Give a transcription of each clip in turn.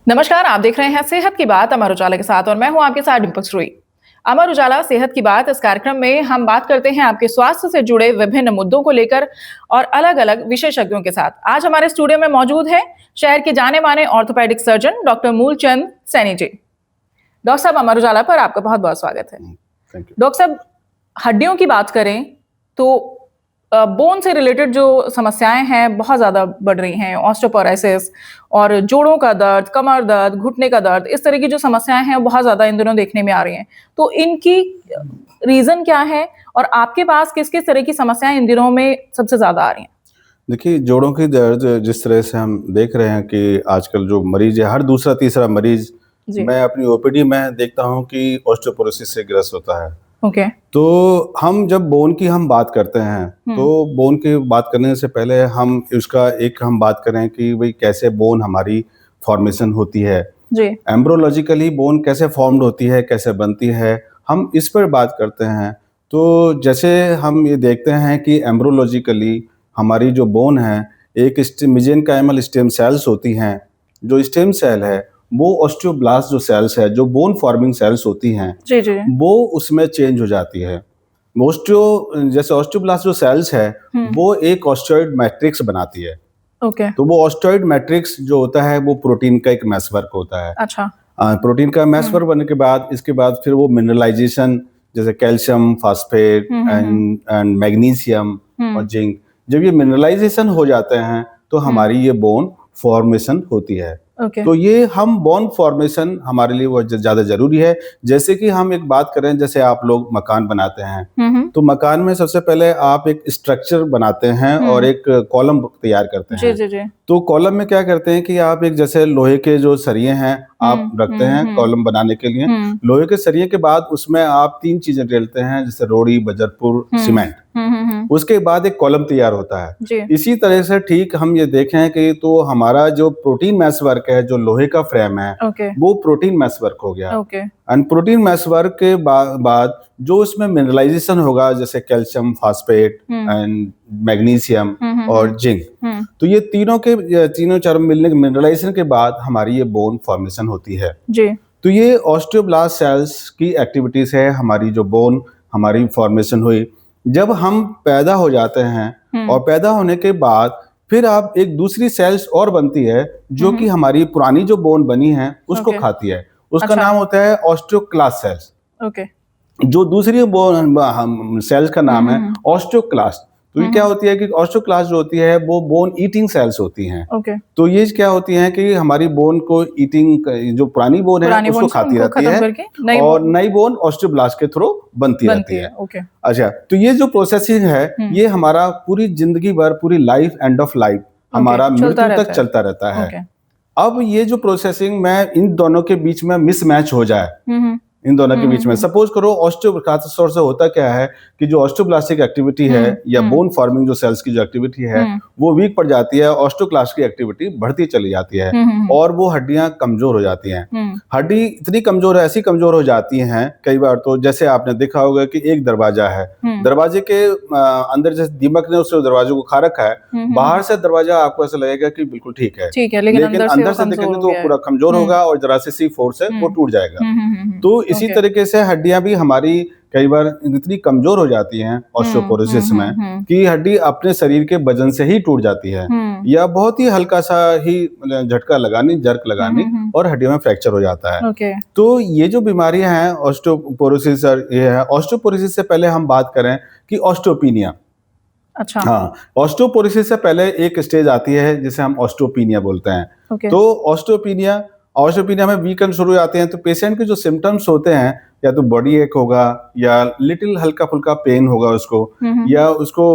नमस्कार, आप देख रहे हैं सेहत की बात अमर उजाला के साथ और मैं हूं आपके साथ डिंपल सुई। अमर उजाला सेहत की बात इस कार्यक्रम में हम बात करते हैं आपके स्वास्थ्य से जुड़े विभिन्न मुद्दों को लेकर और अलग-अलग विशेषज्ञों के साथ। आज हमारे स्टूडियो में मौजूद है शहर के जाने माने orthopaedic surgeon doctor Moolchand Saini ji. Doctor साहब, अमर उजाला पर आपका बहुत बहुत स्वागत है। डॉक्टर साहब, हड्डियों की बात करें तो बोन से रिलेटेड जो समस्याएं हैं बहुत ज़्यादा बढ़ रही हैं। ऑस्टियोपोरोसिस और जोड़ों का दर्द, कमर दर्द, घुटने का दर्द, इस तरह की जो समस्याएं हैं वो बहुत ज़्यादा इन दिनों देखने में आ रही हैं। तो इनकी रीज़न क्या है और आपके पास किस किस तरह की समस्याएं इन दिनों में सबसे ज़्यादा आ रही हैं? देखिए, जोड़ों की दर्द जिस तरह से हम देख रहे हैं कि आजकल जो मरीज है, हर दूसरा तीसरा मरीज मैं अपनी ओपीडी में देखता हूं कि ऑस्टियोपोरोसिस से ग्रस्त होता है। ओके। तो हम जब बोन की हम बात करते हैं तो बोन की बात करने से पहले हम बात करें कि भाई कैसे बोन हमारी फॉर्मेशन होती है जी। एम्ब्रोलॉजिकली बोन कैसे फॉर्म्ड होती है, कैसे बनती है, हम इस पर बात करते हैं। तो जैसे हम ये देखते हैं कि एम्ब्रोलॉजिकली हमारी जो बोन है, एक मेसेंकाइमल स्टेम सेल्स होती हैं। जो स्टेम सेल है वो ऑस्टियोब्लास्ट जो सेल्स है, जो बोन फॉर्मिंग सेल्स होती हैं, जी जी। वो उसमें चेंज हो जाती है। जैसे ऑस्टियोब्लास्ट जो सेल्स है वो एक ऑस्टियोइड मैट्रिक्स बनाती है। ओके। तो वो ऑस्टियोइड मैट्रिक्स जो होता है वो प्रोटीन का एक मैसवर्क होता है। अच्छा। प्रोटीन का मैसवर्क बनने के बाद इसके बाद फिर वो मिनरलाइजेशन, जैसे कैल्शियम, फास्फेट एंड मैग्नीशियम और जिंक, जब ये मिनरलाइजेशन हो जाते हैं तो हमारी ये बोन फॉर्मेशन होती है। तो ये हम बोन फॉर्मेशन हमारे लिए बहुत ज्यादा जरूरी है। जैसे कि हम एक बात करें, जैसे आप लोग मकान बनाते हैं तो मकान में सबसे पहले आप एक स्ट्रक्चर बनाते हैं और एक कॉलम तैयार करते हैं। जी जी। तो कॉलम में क्या करते हैं कि आप एक जैसे लोहे के जो सरिये हैं आप रखते हैं कॉलम बनाने के लिए। लोहे के सरिये के बाद उसमें आप 3 चीजें डालते हैं, जैसे रोड़ी, बजरपुर, सीमेंट। उसके बाद एक कॉलम तैयार होता है। इसी तरह से ठीक हम ये देखें कि तो हमारा जो प्रोटीन मैसवर्क है, जो लोहे का फ्रेम है, वो प्रोटीन मैसवर्क हो गया। एंड प्रोटीन मैसवर्क के बाद जो उसमें मिनरलाइजेशन होगा, जैसे कैल्शियम, फास्फेट एंड मैग्नीशियम और जिंक, तो ये तीनों चार मिलने के मिनरलाइजेशन के बाद हमारी ये बोन फॉर्मेशन होती है जी। तो ये ऑस्टियोब्लास्ट सेल्स की एक्टिविटीज है। हमारी जो बोन हमारी फॉर्मेशन हुई, जब हम पैदा हो जाते हैं और पैदा होने के बाद फिर आप एक दूसरी सेल्स और बनती है जो कि हमारी पुरानी जो बोन बनी है उसको खाती है। उसका नाम होता है ऑस्टियोक्लास्ट सेल्स। ओके। जो दूसरी बोन सेल्स का नाम है ऑस्टियोक्लास्ट। तो ये क्या होती है कि ऑस्टियोक्लास्ट जो होती है वो बोन ईटिंग सेल्स होती हैं। तो ये क्या होती हैं कि हमारी बोन को जो पुरानी बोन है उसको खाती रहती है और नई बोन ऑस्टियोब्लास्ट के थ्रू बनती रहती है। अच्छा, तो ये जो प्रोसेसिंग है ये हमारा पूरी जिंदगी भर, पूरी लाइफ, एंड ऑफ लाइफ हमारा मृत्यु तक चलता रहता है। अब ये जो प्रोसेसिंग में इन दोनों के बीच में मिसमैच हो जाए, इन दोनों के बीच में सपोज करो ऑस्टियोब्लास्ट से होता क्या है कि जो ऑस्टियोब्लास्टिक एक्टिविटी है या बोन फॉर्मिंग जो सेल्स की जो एक्टिविटी है वो वीक पड़ जाती है, ऑस्टियोक्लास्ट की एक्टिविटी बढ़ती चली जाती है और वो हड्डियां कमजोर हो जाती हैं। हड्डी इतनी कमजोर है, ऐसी कमजोर हो जाती हैं कई बार, तो जैसे आपने देखा होगा कि एक दरवाजा है, दरवाजे के अंदर जैसे दीमक ने उस दरवाजे को खा रखा है, बाहर से दरवाजा आपको ऐसा लगेगा कि बिल्कुल ठीक है, लेकिन अंदर से देखेंगे तो पूरा कमजोर होगा और जरा सी फोर्स से वो टूट जाएगा। तो इसी तरीके से हड्डियां भी हमारी कई बार इतनी कमजोर हो जाती हैं ऑस्टियोपोरोसिस में कि हड्डी अपने शरीर के वजन से ही टूट जाती है या बहुत ही हल्का सा ही झटका लगानी, जर्क लगानी और हड्डियों में फ्रैक्चर हो जाता है। तो ये जो बीमारियां हैं ऑस्टियोपोरोसिस, ये है। ऑस्टियोपोरोसिस से पहले हम बात करें कि ऑस्टियोपीनिया। अच्छा। हाँ, ऑस्टियोपोरोसिस से पहले एक स्टेज आती है जिसे हम ऑस्टियोपीनिया बोलते हैं। तो ऑस्टियोपीनिया में वीकेंड शुरू हो जाते हैं। तो पेशेंट के जो सिम्टम्स होते हैं, या तो बॉडी एक होगा या लिटिल हल्का फुल्का पेन होगा उसको, या उसको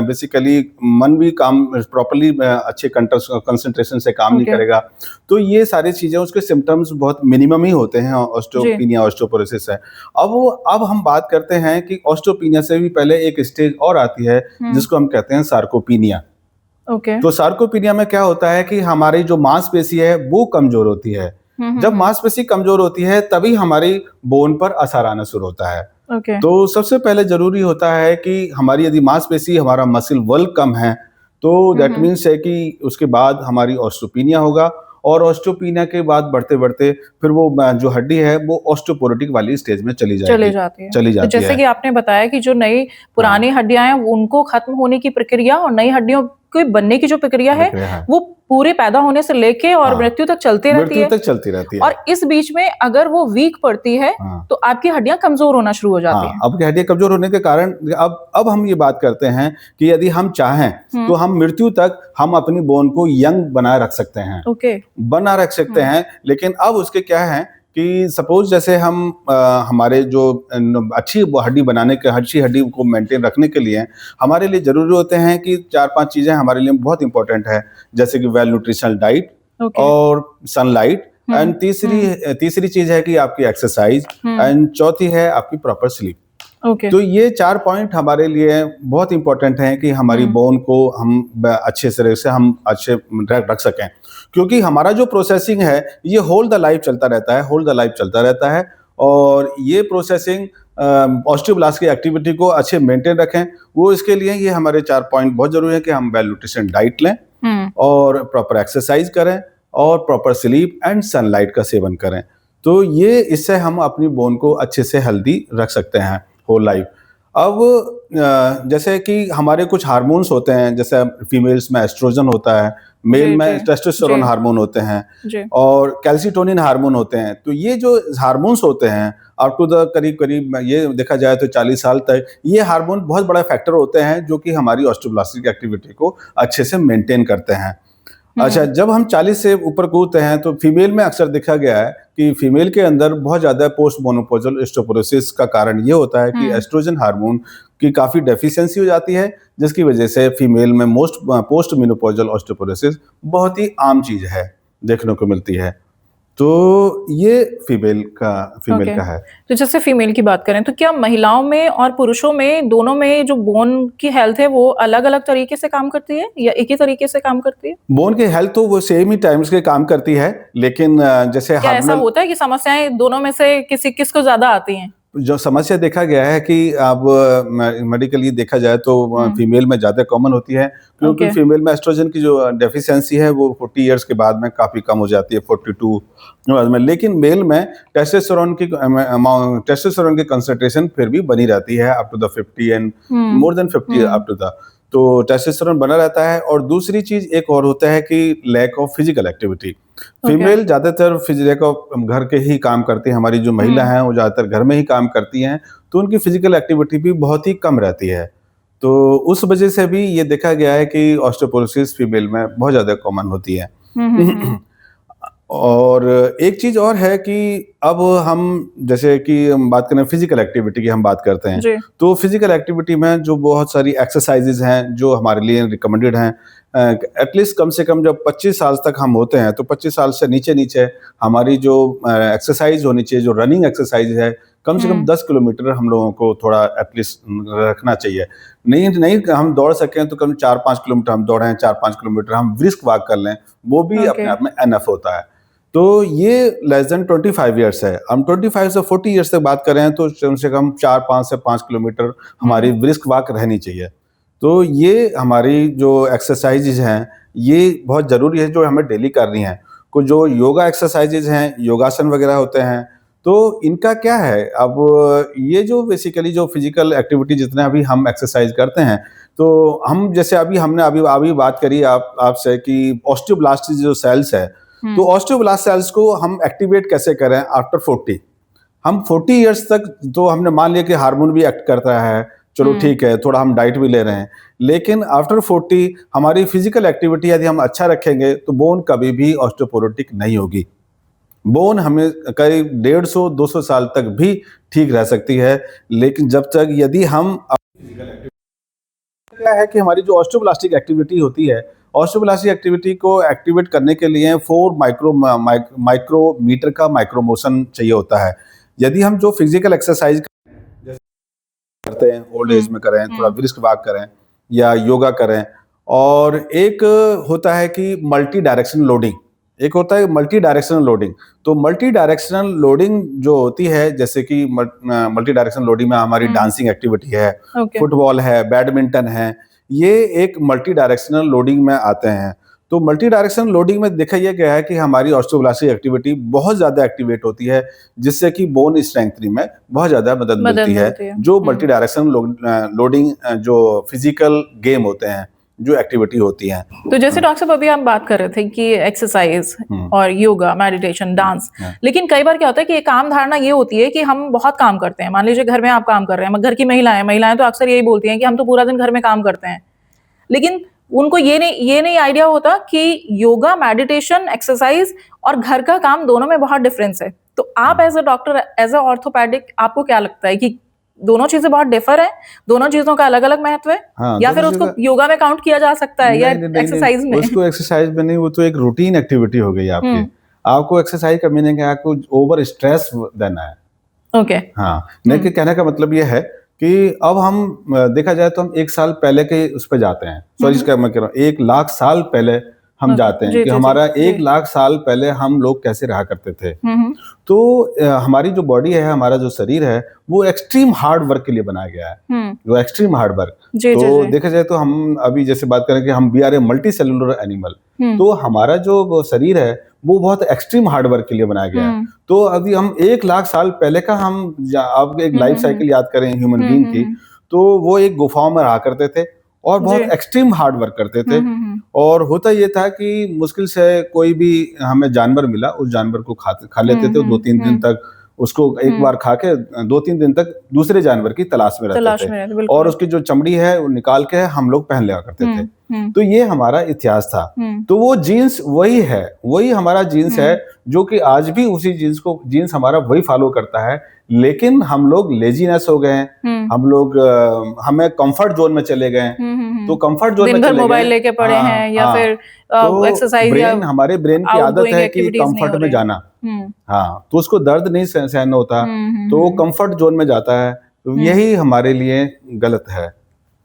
बेसिकली मन भी काम प्रॉपर्ली अच्छे कंसंट्रेशन से काम नहीं करेगा। तो ये सारी चीजें, उसके सिम्टम्स बहुत मिनिमम ही होते हैं ऑस्टियोपीनिया, ऑस्टियोपोरोसिस है। अब हम बात करते हैं कि ऑस्टियोपीनिया से भी पहले एक स्टेज और आती है जिसको हम कहते हैं सार्कोपीनिया। तो सार्कोपीनिया में क्या होता है कि हमारी जो मांसपेशी है वो कमजोर होती है। जब मांसपेशी कमजोर होती है तभी हमारी बोन पर असर आना शुरू होता है। तो सबसे पहले जरूरी होता है कि हमारी यदि मांसपेशी, हमारा मसल वॉल्यूम कम है तो दैट मीन्स है कि उसके बाद हमारी ऑस्टियोपीनिया होगा। और ऑस्टियोपीनिया के बाद बढ़ते-बढ़ते फिर वो जो हड्डी है वो ऑस्टियोपोरोटिक वाली स्टेज में चली चली जाती है। चली तो जाती जैसे है। कि आपने बताया कि जो नई पुरानी हड्डियाँ हैं उनको खत्म होने की प्रक्रिया और नई हड्डियों के बनने की जो प्रक्रिया है, वो पूरे पैदा होने से लेके और मृत्यु तक चलती रहती है। मृत्यु तक चलती रहती है। और इस बीच में अगर वो वीक पड़ती है, तो आपकी हड्डियाँ कमज़ोर होना शुरू हो जाती हैं। अब हड्डियाँ कमज़ोर होने के कारण अब हम ये बात करते हैं कि यदि हम चाहें तो हम मृत्यु तक हम अपनी बोन को यंग बनाए रख सकते हैं। ओके। बना रख सकते हैं, लेकिन अब उसके क्या है कि सपोज जैसे हम हमारे जो अच्छी हड्डी बनाने के अच्छी हड्डी को मेंटेन रखने के लिए हमारे लिए जरूरी होते हैं कि 4-5 चीजें हमारे लिए बहुत इंपॉर्टेंट है, जैसे कि वेल न्यूट्रिशनल डाइट और सनलाइट, एंड तीसरी चीज है कि आपकी एक्सरसाइज, एंड चौथी है आपकी प्रॉपर स्लीप। तो ये 4 पॉइंट हमारे लिए बहुत इंपॉर्टेंट हैं कि हमारी बोन को हम अच्छे तरह से हम अच्छे रख सकें, क्योंकि हमारा जो प्रोसेसिंग है ये होल द लाइफ चलता रहता है और ये प्रोसेसिंग ऑस्टियोब्लास्ट की एक्टिविटी को अच्छे मेंटेन रखें। वो इसके लिए ये हमारे 4 पॉइंट बहुत जरूरी है कि हम वेल न्यूट्रिशन डाइट लें और प्रॉपर एक्सरसाइज करें और प्रॉपर स्लीप एंड सनलाइट का सेवन करें। तो ये इससे हम अपनी बोन को अच्छे से हेल्दी रख सकते हैं होल लाइफ। अब जैसे कि हमारे कुछ हार्मोन्स होते हैं, जैसे फीमेल्स में एस्ट्रोजन होता है, मेल में टेस्टोस्टेरोन हार्मोन होते हैं और कैल्सिटोनिन हार्मोन होते हैं। तो ये जो हार्मोन्स होते हैं अप टू द करीब ये देखा जाए तो 40 साल तक ये हार्मोन बहुत बड़ा फैक्टर होते हैं जो कि हमारी ऑस्टियोब्लास्टिक एक्टिविटी को अच्छे से मेंटेन करते हैं। अच्छा, जब हम 40 से ऊपर कूदते हैं तो फीमेल में अक्सर देखा गया है कि फीमेल के अंदर बहुत ज्यादा पोस्ट मोनोपॉजल ऑस्टियोपोरोसिस का कारण ये होता है कि एस्ट्रोजन हार्मोन की काफी डेफिशिएंसी हो जाती है, जिसकी वजह से फीमेल में पोस्ट मेनोपॉजल ऑस्टियोपोरोसिस बहुत ही आम चीज है, देखने को मिलती है। तो ये फीमेल का है। तो जैसे फीमेल की बात करें तो क्या महिलाओं में और पुरुषों में दोनों में जो बोन की हेल्थ है वो अलग-अलग तरीके से काम करती है या एक ही तरीके से काम करती है? बोन की हेल्थ तो वो सेम ही टाइम्स के काम करती है, लेकिन जैसे क्या ऐसा होता है कि समस्याएं दोनों में से किसको ज्यादा आती हैं? जो समस्या देखा गया है कि अब मेडिकली देखा जाए तो फीमेल में ज्यादा कॉमन होती है, क्योंकि फीमेल में एस्ट्रोजन की जो डेफिशिएंसी है वो 40 इयर्स के बाद में काफी कम हो जाती है, 42 में। लेकिन मेल में टेस्टोस्टेरोन की कंसंट्रेशन फिर भी बनी रहती है up to the 50 and more than 50 up to the, तो टेस्टोस्टेरोन बना रहता है। और दूसरी चीज एक और होता है कि lack of physical activity. Female ज्यादातर फिजिकल घर के ही काम करती है, हमारी जो महिला हैं वो ज्यादातर घर में ही काम करती हैं, तो उनकी फिजिकल एक्टिविटी भी बहुत ही कम रहती है। तो उस वजह से भी ये देखा गया है कि ऑस्टियोपोरोसिस फीमेल में बहुत ज्यादा कॉमन होती है। और एक चीज और है कि अब हम जैसे कि हम बात करें फिजिकल एक्टिविटी की, हम बात करते हैं तो फिजिकल एक्टिविटी में जो बहुत सारी एक्सरसाइजेज हैं जो हमारे लिए रिकमेंडेड हैं, एटलीस्ट कम से कम जब 25 साल तक हम होते हैं तो 25 साल से नीचे हमारी जो एक्सरसाइज होनी चाहिए, जो रनिंग एक्सरसाइज है, कम से कम 10 किलोमीटर हम लोगों को थोड़ा एटलीस्ट रखना चाहिए। नहीं हम दौड़ सकें तो कम 4-5 किलोमीटर हम दौड़ें, 4-5 किलोमीटर हम ब्रिस्क वॉक कर लें, वो भी अपने आप में एनफ होता है। तो ये लेस देन 25 ईयर्स है। हम 25 से 40 ईयर्स तक बात करें तो कम से कम 4-5 से 5 किलोमीटर हमारी ब्रिस्क वॉक रहनी चाहिए। तो ये हमारी जो एक्सरसाइजेज हैं ये बहुत ज़रूरी है जो हमें डेली करनी है। कुछ जो योगा एक्सरसाइजेज हैं, योगासन वगैरह होते हैं, तो इनका क्या है, अब ये जो बेसिकली जो फिजिकल एक्टिविटी जितने अभी हम एक्सरसाइज करते हैं, तो हम जैसे हमने अभी बात करी आपसे कि ऑस्टियोब्लास्ट जो सेल्स है, तो ऑस्टियोब्लास्ट सेल्स को हम एक्टिवेट कैसे करें आफ्टर 40। हम 40 इयर्स तक तो हमने मान लिया कि हार्मोन भी एक्ट करता है, चलो ठीक है, थोड़ा हम डाइट भी ले रहे हैं, लेकिन आफ्टर 40 हमारी फिजिकल एक्टिविटी यदि हम अच्छा रखेंगे तो बोन कभी भी ऑस्टियोपोरोटिक नहीं होगी। बोन हमें करीब 150-200 साल तक भी ठीक रह सकती है, लेकिन जब तक यदि हम क्या है कि हमारी जो ऑस्टियोब्लास्टिक एक्टिविटी होती है, ऑस्टियोब्लास्टिक एक्टिविटी को एक्टिवेट करने के लिए 4 माइक्रोमीटर का माइक्रो मोशन चाहिए होता है। यदि हम जो फिजिकल एक्सरसाइज करते हैं, ओल्ड एज में करें, थोड़ा ब्रिस्क वॉक करें या योगा करें, और एक होता है कि मल्टी डायरेक्शनल लोडिंग, एक होता है मल्टी डायरेक्शनल लोडिंग। तो मल्टी डायरेक्शनल लोडिंग जो होती है, जैसे कि मल्टी डायरेक्शनल लोडिंग में हमारी डांसिंग एक्टिविटी है, फुटबॉल है, बैडमिंटन है, ये एक मल्टी डायरेक्शनल लोडिंग में आते हैं। तो मल्टी डायरेक्शन लोडिंग में देखा यह गया है कि हमारी ऑस्टियोब्लास्ट एक्टिविटी बहुत ज़्यादा एक्टिवेट होती है, जिससे कि बोन स्ट्रेंथनिंग में बहुत ज़्यादा मदद मिलती है। जो मल्टी डायरेक्शन लोडिंग जो फिजिकल गेम होते हैं, जो एक्टिविटी होती है। तो जैसे डॉक्टर साहब अभी हम बात कर रहे थे कि एक्सरसाइज और योगा, मेडिटेशन, डांस, लेकिन कई बार क्या होता है कि एक आम धारणा ये होती है कि हम बहुत काम करते हैं। मान लीजिए घर में आप काम कर रहे हैं, घर की महिलाएं तो अक्सर यही बोलती हैं कि हम तो पूरा दिन घर में काम करते हैं, लेकिन उनको ये नहीं आइडिया होता कि योगा, मेडिटेशन, एक्सरसाइज और घर का काम दोनों में बहुत डिफरेंस है। तो आप as a doctor, as a orthopedic, आपको क्या लगता है कि दोनों चीजें बहुत डिफर है, दोनों चीजों का अलग अलग महत्व है? हाँ, या फिर उसको योगा में काउंट किया जा सकता है, या एक्सरसाइज में? उसको एक्सरसाइज में नहीं, वो तो एक रूटीन एक्टिविटी हो गई आपकी। आपको एक्सरसाइज का मीनिंग है आपको ओवर स्ट्रेस देना है। ओके। हाँ, नहीं कि कहने का मतलब ये है कि अब हम देखा जाए तो हम 1 साल पहले के उस पर जाते हैं, सॉरी इसका मैं कह रहा हूँ 1 लाख साल पहले हम जाते हैं कि हमारा 1 लाख साल पहले हम लोग कैसे रहा करते थे। तो हमारी जो बॉडी है, हमारा जो शरीर है, वो एक्सट्रीम हार्ड वर्क के लिए बनाया गया है, जो एक्सट्रीम हार्ड वर्क। तो देखा जाए तो हम अभी जैसे बात करें कि हम we are a multicellular animal, तो हमारा जो शरीर है वो बहुत एक्सट्रीम हार्ड वर्क के लिए बनाया गया है। तो अभी हम 1 लाख साल पहले का हम आप एक लाइफ साइकिल याद करें ह्यूमन बीइंग की, तो वो एक गुफाओं में रहा करते थे और बहुत एक्सट्रीम हार्ड वर्क करते थे। और होता ये था कि मुश्किल से कोई भी हमें जानवर मिला, उस जानवर को खा लेते थे। 2-3 दिन तक उसको एक बार खा के 2-3 दिन तक दूसरे जानवर की तलाश में रहते थे, और उसकी जो चमड़ी है वो निकाल के हम लोग पहन लिया करते थे। तो ये हमारा इतिहास था। तो वो जीन्स वही है, वही हमारा जीन्स है, जो कि आज भी उसी जीन्स हमारा वही फॉलो करता है। लेकिन हम लोग लेजीनेस हो गए हैं, हम लोग हमें कंफर्ट जोन में चले गए। तो कंफर्ट जोन में चले गए, मोबाइल लेके पड़े हैं, या फिर एक्सरसाइज, ब्रेन, हमारे ब्रेन की आदत है कि कंफर्ट में जाना। हाँ, तो उसको दर्द नहीं सहन होता, तो वो कंफर्ट जोन में जाता है। तो यही हमारे लिए गलत है,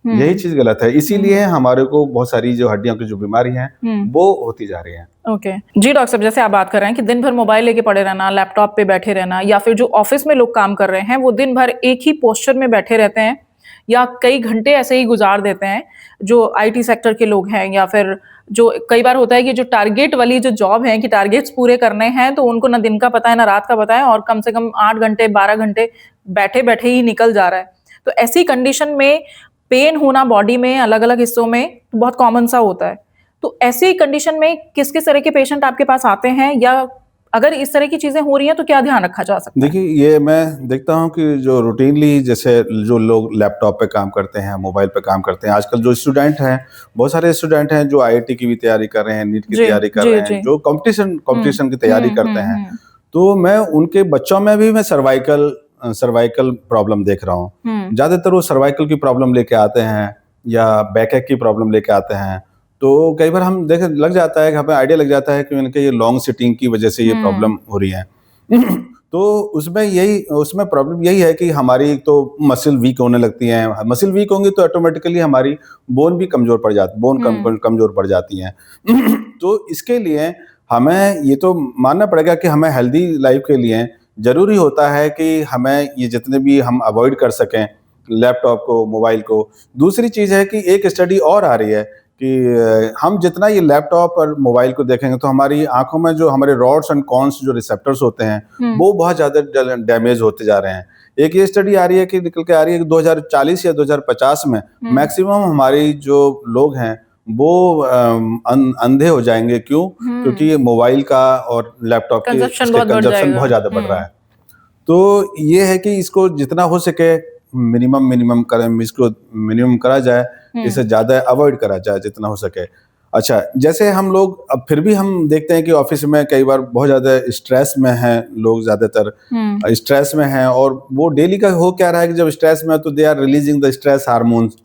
यही चीज गलत है। इसीलिए हमारे को बहुत सारी जो हड्डियों की जो बीमारी हैं वो होती जा रही हैं। ओके जी डॉक्टर साहब, जैसे आप बात कर रहे हैं कि दिन भर मोबाइल लेके पड़े रहना, लैपटॉप पे बैठे रहना, या फिर जो ऑफिस में लोग काम कर रहे हैं वो दिन भर एक ही पोस्चर में बैठे रहते हैं या कई घंटे ऐसे ही गुजार देते हैं, जो आईटी सेक्टर के लोग हैं, या फिर जो कई बार होता है कि जो टारगेट वाली जो जॉब है कि टारगेट्स पूरे करने हैं, तो उनको ना दिन का पता है ना रात का पता है, और कम से कम 8 घंटे 12 घंटे बैठे बैठे ही निकल जा रहा है। तो ऐसी कंडीशन में पेन होना बॉडी में अलग अलग हिस्सों में बहुत कॉमन सा होता है। तो ऐसी कंडीशन में किस किस तरह के पेशेंट आपके पास आते हैं, या अगर इस तरह की चीजें हो रही हैं तो क्या ध्यान रखा जा सकता है? देखिए, ये मैं देखता हूँ कि जो रूटीनली जैसे जो लोग लैपटॉप पे काम करते हैं, मोबाइल पे काम करते हैं, आजकल जो स्टूडेंट हैं, बहुत सारे स्टूडेंट हैं जो आईआईटी की भी तैयारी कर रहे हैं, नीट की तैयारी कर रहे हैं, जो कंपटीशन की तैयारी करते हैं। तो मैं उनके बच्चों में भी मैं सर्वाइकल प्रॉब्लम देख रहा हूँ। ज्यादातर वो सर्वाइकल की प्रॉब्लम लेके आते हैं या बैकएक की प्रॉब्लम लेके आते हैं। तो कई बार हम देख लग जाता है कि हमें आइडिया लग जाता है कि उनके ये लॉन्ग सिटिंग की वजह से ये प्रॉब्लम हो रही है। तो उसमें प्रॉब्लम यही है कि हमारी तो मसल वीक होने लगती हैं। मसल वीक होंगी तो ऑटोमेटिकली हमारी बोन भी कमजोर पड़ जाती, कमजोर पड़ जाती हैं। तो इसके लिए हमें ये तो मानना पड़ेगा कि हमें हेल्दी लाइफ के लिए जरूरी होता है कि हमें ये जितने भी हम अवॉइड कर सकें लैपटॉप को, मोबाइल को। दूसरी चीज है कि एक स्टडी और आ रही है कि हम जितना ये लैपटॉप और मोबाइल को देखेंगे तो हमारी आंखों में जो हमारे रॉड्स एंड कॉन्स जो रिसेप्टर्स होते हैं वो बहुत ज्यादा डैमेज होते जा रहे हैं। एक ये स्टडी आ रही है कि निकल के आ रही है कि 2040 या 2050 में मैक्सिमम हमारी जो लोग हैं वो अंधे हो जाएंगे। क्यों? क्योंकि मोबाइल का और लैपटॉप की कंजप्शन बहुत ज्यादा बढ़ रहा है। तो ये है कि इसको जितना हो सके मिनिमम करा जाए, इसे ज्यादा अवॉइड करा जाए जितना हो सके। अच्छा, जैसे हम लोग अब फिर भी हम देखते हैं कि ऑफिस में कई बार बहुत ज्यादा स्ट्रेस में हैं लोग, ज्यादातर स्ट्रेस में हैं, और वो डेली का हो क्या रहा है कि जब स्ट्रेस में तो they are releasing the stress hormones.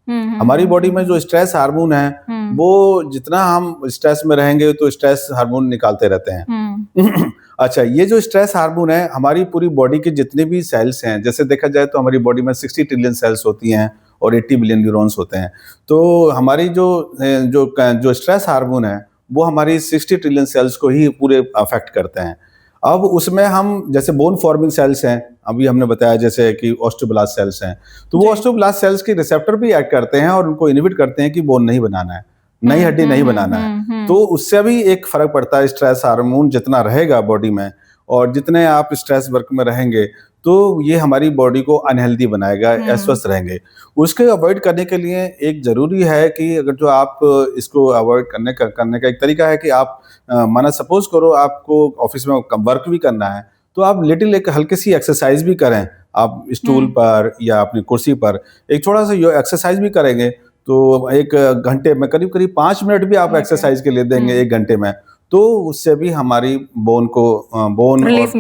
हमारी बॉडी में जो स्ट्रेस हार्मोन है वो जितना हम स्ट्रेस में रहेंगे तो स्ट्रेस हार्मोन निकालते रहते हैं। अच्छा, ये जो स्ट्रेस हार्मोन है हमारी पूरी बॉडी के जितने भी सेल्स हैं, जैसे देखा जाए तो हमारी बॉडी में 60 ट्रिलियन सेल्स होती हैं और 80 बिलियन न्यूरॉन्स होते हैं। तो हमारी जो स्ट्रेस हार्मोन है वो हमारी 60 ट्रिलियन सेल्स को ही पूरे अफेक्ट करते हैं। अब उसमें हम जैसे बोन फॉर्मिंग सेल्स हैं, अभी हमने बताया जैसे कि ऑस्टियोब्लास्ट सेल्स हैं, तो वो ऑस्टियोब्लास्ट सेल्स के रिसेप्टर भी एक्ट करते हैं और उनको इनहिबिट करते हैं कि बोन नहीं बनाना है, नई हड्डी नहीं बनाना है। तो उससे भी एक फर्क पड़ता है। स्ट्रेस हार्मोन जितना रहेगा बॉडी में और जितने आप स्ट्रेस वर्क में रहेंगे तो ये हमारी बॉडी को अनहेल्दी बनाएगा, अस्वस्थ रहेंगे। उसके अवॉइड करने के लिए एक जरूरी है कि अगर जो आप इसको अवॉइड करने का एक तरीका है कि आप माना सपोज करो आपको ऑफिस में वर्क भी करना है तो आप लिटिल एक हल्की सी एक्सरसाइज भी करें। आप स्टूल पर या अपनी कुर्सी पर एक थोड़ा सा एक्सरसाइज भी करेंगे तो एक घंटे में करीब करीब 5 मिनट भी आप एक्सरसाइज के लिए देंगे 1 घंटे में, तो उससे भी हमारी बोन रिलीफ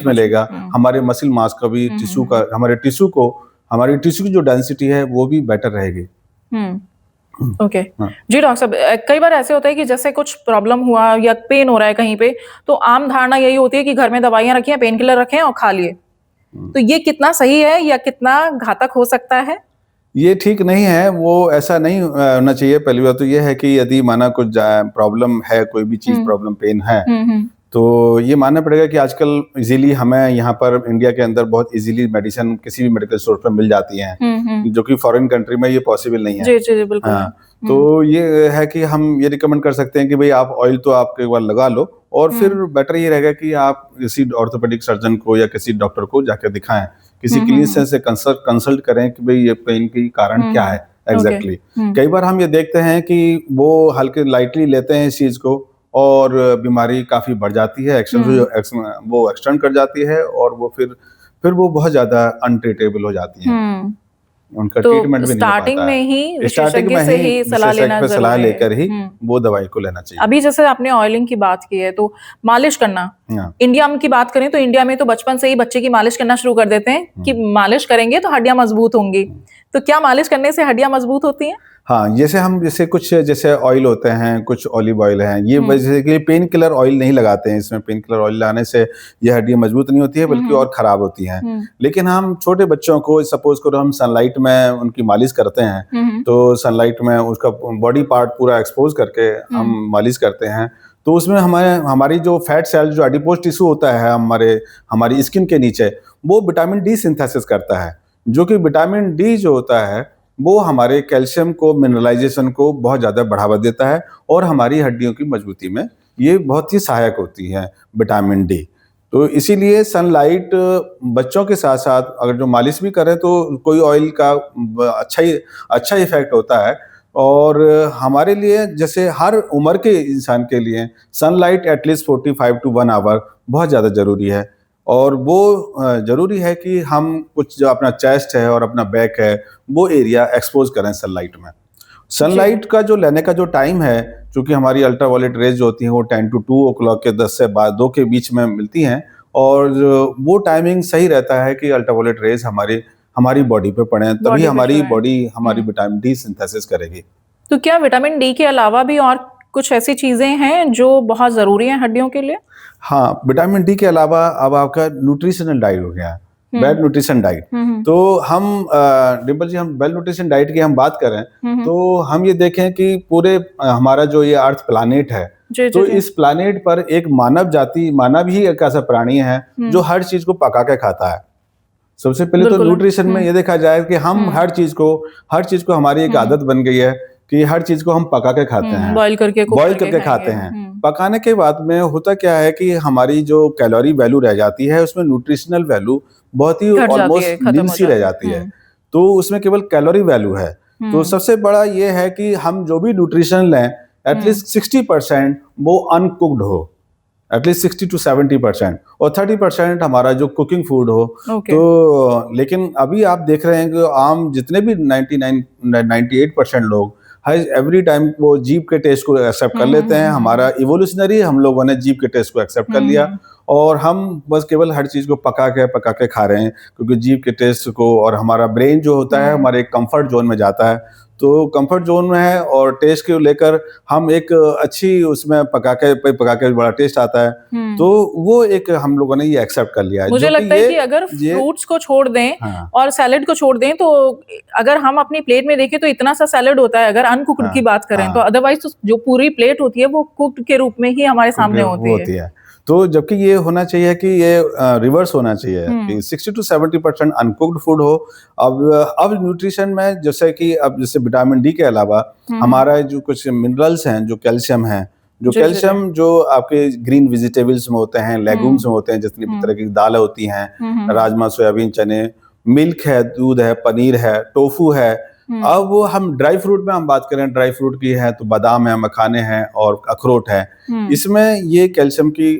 मिलेगा। हमारे मसल मास का भी हमारी टिश्यू की जो डेंसिटी है वो भी बेटर रहेगी। ओके जी डॉक्टर साहब, कई बार ऐसे होता है कि जैसे कुछ प्रॉब्लम हुआ या पेन हो रहा है कहीं पे, तो आम धारणा यही होती है कि घर में दवाइयां रखी हैं, पेन किलर रखे हैं और खा लिए। तो ये कितना सही है या कितना घातक हो सकता है? ये ठीक नहीं है, वो ऐसा नहीं होना चाहिए। पहली बात तो ये है कि यदि माना कुछ प्रॉब्लम है, कोई भी चीज प्रॉब्लम पेन है, तो ये मानना पड़ेगा कि आजकल इजीली हमें यहाँ पर इंडिया के अंदर बहुत इजीली मेडिसिन किसी भी मेडिकल स्टोर पर मिल जाती हैं, जो कि फॉरेन कंट्री में ये पॉसिबल नहीं है। जी जी बिल्कुल। हाँ, तो ये है कि हम ये रिकमेंड कर सकते हैं कि भाई आप ऑयल तो आप एक बार लगा लो और फिर बेटर ये रहेगा कि आप किसी ऑर्थोपेडिक सर्जन को या किसी डॉक्टर को जाकर दिखाएं, किसी क्लिनिशियन से कंसल्ट करें कि भाई ये पेन की कारण क्या है एग्जैक्टली। कई बार हम ये देखते हैं कि वो हल्के लाइटली लेते हैं इस चीज को और बीमारी काफी बढ़ जाती है, वो एक्सटेंड कर जाती है और वो फिर वो बहुत ज्यादा अनट्रीटेबल हो जाती है। उनका तो ट्रीटमेंट भी नहीं हो स्टार्टिंग पाता में है। ही विशेषज्ञ से ही सलाह लेकर ही वो दवाई को लेना चाहिए। अभी जैसे आपने ऑयलिंग की बात की है तो मालिश करना, इंडिया की बात करें तो इंडिया में तो बचपन से ही बच्चे की मालिश करना शुरू कर देते हैं कि मालिश करेंगे तो हड्डियां मजबूत होंगी। तो क्या मालिश करने से हड्डियां मजबूत होती हैं? हाँ, जैसे कुछ ऑयल होते हैं, कुछ ऑलिव ऑयल हैं, ये वजह के पेन किलर ऑयल नहीं लगाते हैं। इसमें पेन किलर ऑयल लगाने से ये हड्डियां मजबूत नहीं होती है बल्कि और खराब होती हैं। लेकिन हम छोटे बच्चों को सपोज करो हम सनलाइट में उनकी मालिश करते हैं, तो सनलाइट में उसका बॉडी पार्ट पूरा एक्सपोज करके हम मालिश करते हैं, तो उसमें हमारी जो फैट सेल जो एडिपोज टिश्यू होता है हमारी स्किन के नीचे, वो विटामिन डी सिंथेसिस करता है, जो कि विटामिन डी जो होता है वो हमारे कैल्शियम को, मिनरलाइजेशन को बहुत ज़्यादा बढ़ावा देता है और हमारी हड्डियों की मजबूती में ये बहुत ही सहायक होती है विटामिन डी। तो इसीलिए सनलाइट बच्चों के साथ साथ अगर जो मालिश भी करें तो कोई ऑयल का अच्छा इफेक्ट होता है। और हमारे लिए जैसे हर उम्र के इंसान के लिए सनलाइट एटलीस्ट 45 to 1 आवर बहुत ज़्यादा ज़रूरी है। और वो जरूरी है कि हम कुछ जो अपना चेस्ट है और अपना बैक है वो एरिया एक्सपोज करें सनलाइट में। सनलाइट का जो लेने का जो टाइम है, क्योंकि हमारी अल्ट्रावायलेट रेज जो होती हैं वो 10 to 2 o'clock के 10 से 2 के बीच में मिलती हैं, और वो टाइमिंग सही रहता है कि अल्ट्रावायलेट रेज हमारी बॉडी पे पड़े, तभी हमारी बॉडी हमारी विटामिन डी सिंथेसिस करेगी। तो क्या विटामिन डी के अलावा भी और कुछ ऐसी चीजें हैं जो बहुत जरूरी हैं हड्डियों के लिए? हाँ, विटामिन डी के अलावा अब आपका न्यूट्रिशनल डाइट हो गया, वेल न्यूट्रिशन डाइट। तो हम डिम्पल जी, हम वेल न्यूट्रिशन डाइट की हम बात करें तो हम ये देखें कि पूरे हमारा जो ये अर्थ प्लानेट है, तो इस प्लानेट पर एक मानव ही एक ऐसा प्राणी है जो हर चीज को पका के खाता है। सबसे पहले तो न्यूट्रिशन में ये देखा जाए कि हम हर चीज को हमारी एक आदत बन गई है कि हर चीज को हम पका के खाते हैं, बॉईल करके खाते हैं। पकाने के बाद में होता क्या है कि हमारी जो कैलोरी वैल्यू रह जाती है उसमें न्यूट्रिशनल वैल्यू बहुत ही ऑलमोस्ट नील सी रह जाती है, तो उसमें केवल कैलोरी वैल्यू है। तो सबसे बड़ा ये है कि हम जो भी न्यूट्रिशन लें एटलीस्ट 60% वो अनकुक्ड हो, एटलीस्ट 60 to 70%, और 30% हमारा जो कुकिंग फूड हो। तो लेकिन अभी आप देख रहे हैं कि आम जितने भी 98% लोग एवरी टाइम वो जीभ के टेस्ट को एक्सेप्ट कर लेते हैं। हमारा इवोल्यूशनरी हम लोगों ने जीभ के टेस्ट को एक्सेप्ट कर लिया और हम बस केवल हर चीज को पका के खा रहे हैं, क्योंकि जीभ के टेस्ट को, और हमारा ब्रेन जो होता है हमारे कंफर्ट जोन में जाता है, तो कंफर्ट जोन में है और टेस्ट को लेकर हम एक अच्छी उसमें पका के बड़ा टेस्ट आता है, तो वो एक हम लोगों ने ये एक्सेप्ट कर लिया है। मुझे लगता है कि अगर फ्रूट्स को छोड़ दें और सैलेड को छोड़ दें, तो अगर हम अपनी प्लेट में देखें तो इतना सा सैलेड होता है, अगर अनकुक्ड की बात करें तो, अदरवाइज तो जो पूरी प्लेट होती है वो कुक्ड के रूप में ही हमारे सामने होती है। तो जबकि ये होना चाहिए कि ये रिवर्स होना चाहिए कि 60 to 70% अनकुक्ड फूड हो। अब न्यूट्रिशन में जैसे कि अब जैसे विटामिन डी के अलावा हमारा जो कुछ मिनरल्स हैं, जो कैल्शियम है, जो कैल्शियम जो आपके ग्रीन वेजिटेबल्स में होते हैं, लेगुम्स में होते हैं, जितनी भी तरह की दालें होती हैं, राजमा, सोयाबीन, चने, मिल्क है, दूध है, पनीर है, टोफू है। अब हम ड्राई फ्रूट में हम बात करें, ड्राई फ्रूट की है तो बादाम है, मखाने हैं और अखरोट है। इसमें ये कैल्शियम की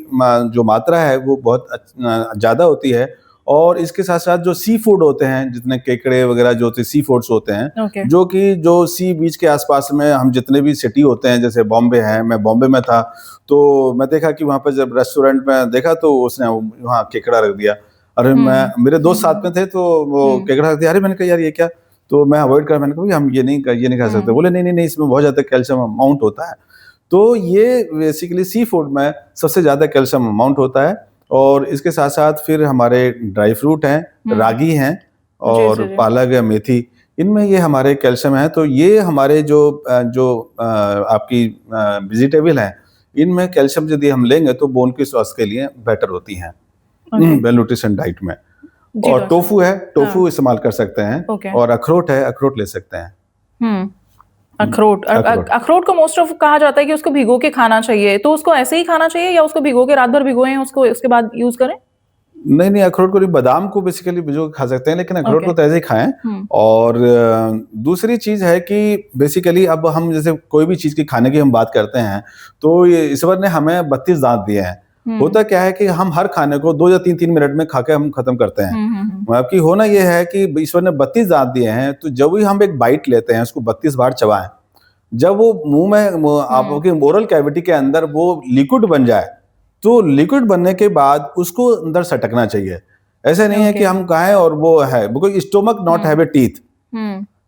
जो मात्रा है वो बहुत ज़्यादा होती है। और इसके साथ साथ जो सी फूड होते हैं, जितने केकड़े वगैरह जो होते हैं, सी फूड्स होते हैं, जो कि जो सी बीच के आसपास में हम जितने भी सिटी होते हैं, जैसे बॉम्बे है, मैं बॉम्बे में था तो मैं देखा कि वहाँ पर जब रेस्टोरेंट में देखा तो उसने वहाँ केकड़ा रख दिया। अरे मेरे दोस्त साथ में थे तो वो केकड़ा रख दिया। अरे मैंने कहा यार ये क्या, तो मैं अवॉइड कर, मैंने कहा हम ये नहीं खा सकते। बोले नहीं इसमें बहुत ज्यादा कैल्शियम अमाउंट होता है। तो ये बेसिकली सी फूड में सबसे ज्यादा कैल्शियम अमाउंट होता है। और इसके साथ साथ फिर हमारे ड्राई फ्रूट हैं, रागी हैं और पालक या मेथी, इनमें ये हमारे कैल्शियम है। तो ये हमारे जो आपकी वेजिटेबल हैं, इनमें कैल्शियम यदि हम लेंगे तो बोन के स्वास्थ्य के लिए बेटर होती हैं वेल न्यूट्रिशन डाइट में। और टोफू है, टोफू इस्तेमाल कर सकते हैं। और अखरोट है, अखरोट ले सकते हैं। अखरोट को मोस्ट ऑफ कहा जाता है कि उसको भिगो के खाना चाहिए, तो उसको ऐसे ही खाना चाहिए या उसको भिगो के रात भर भिगोएं उसको उसके बाद यूज करें? नहीं अखरोट को, बादाम को बेसिकली भिगो के खा सकते हैं, लेकिन अखरोट को तो ऐसे ही खाएं। और दूसरी चीज है कि बेसिकली अब हम जैसे कोई भी चीज की खाने की हम बात करते हैं तो ये ईश्वर ने हमें 32 दांत दिए हैं। होता क्या है कि हम हर खाने को 2 या 3 मिनट में खा के हम खत्म करते हैं। आपकी होना यह है कि ईश्वर ने 32 दांत दिए हैं, तो जब भी हम एक बाइट लेते हैं उसको 32 बार चबाएं। जब वो मुंह में आपकी ओरल कैविटी के अंदर वो लिक्विड बन जाए, तो लिक्विड बनने के बाद उसको अंदर सटकना चाहिए। ऐसे नहीं है कि हम खाएं और वो है, because stomach not have a teeth.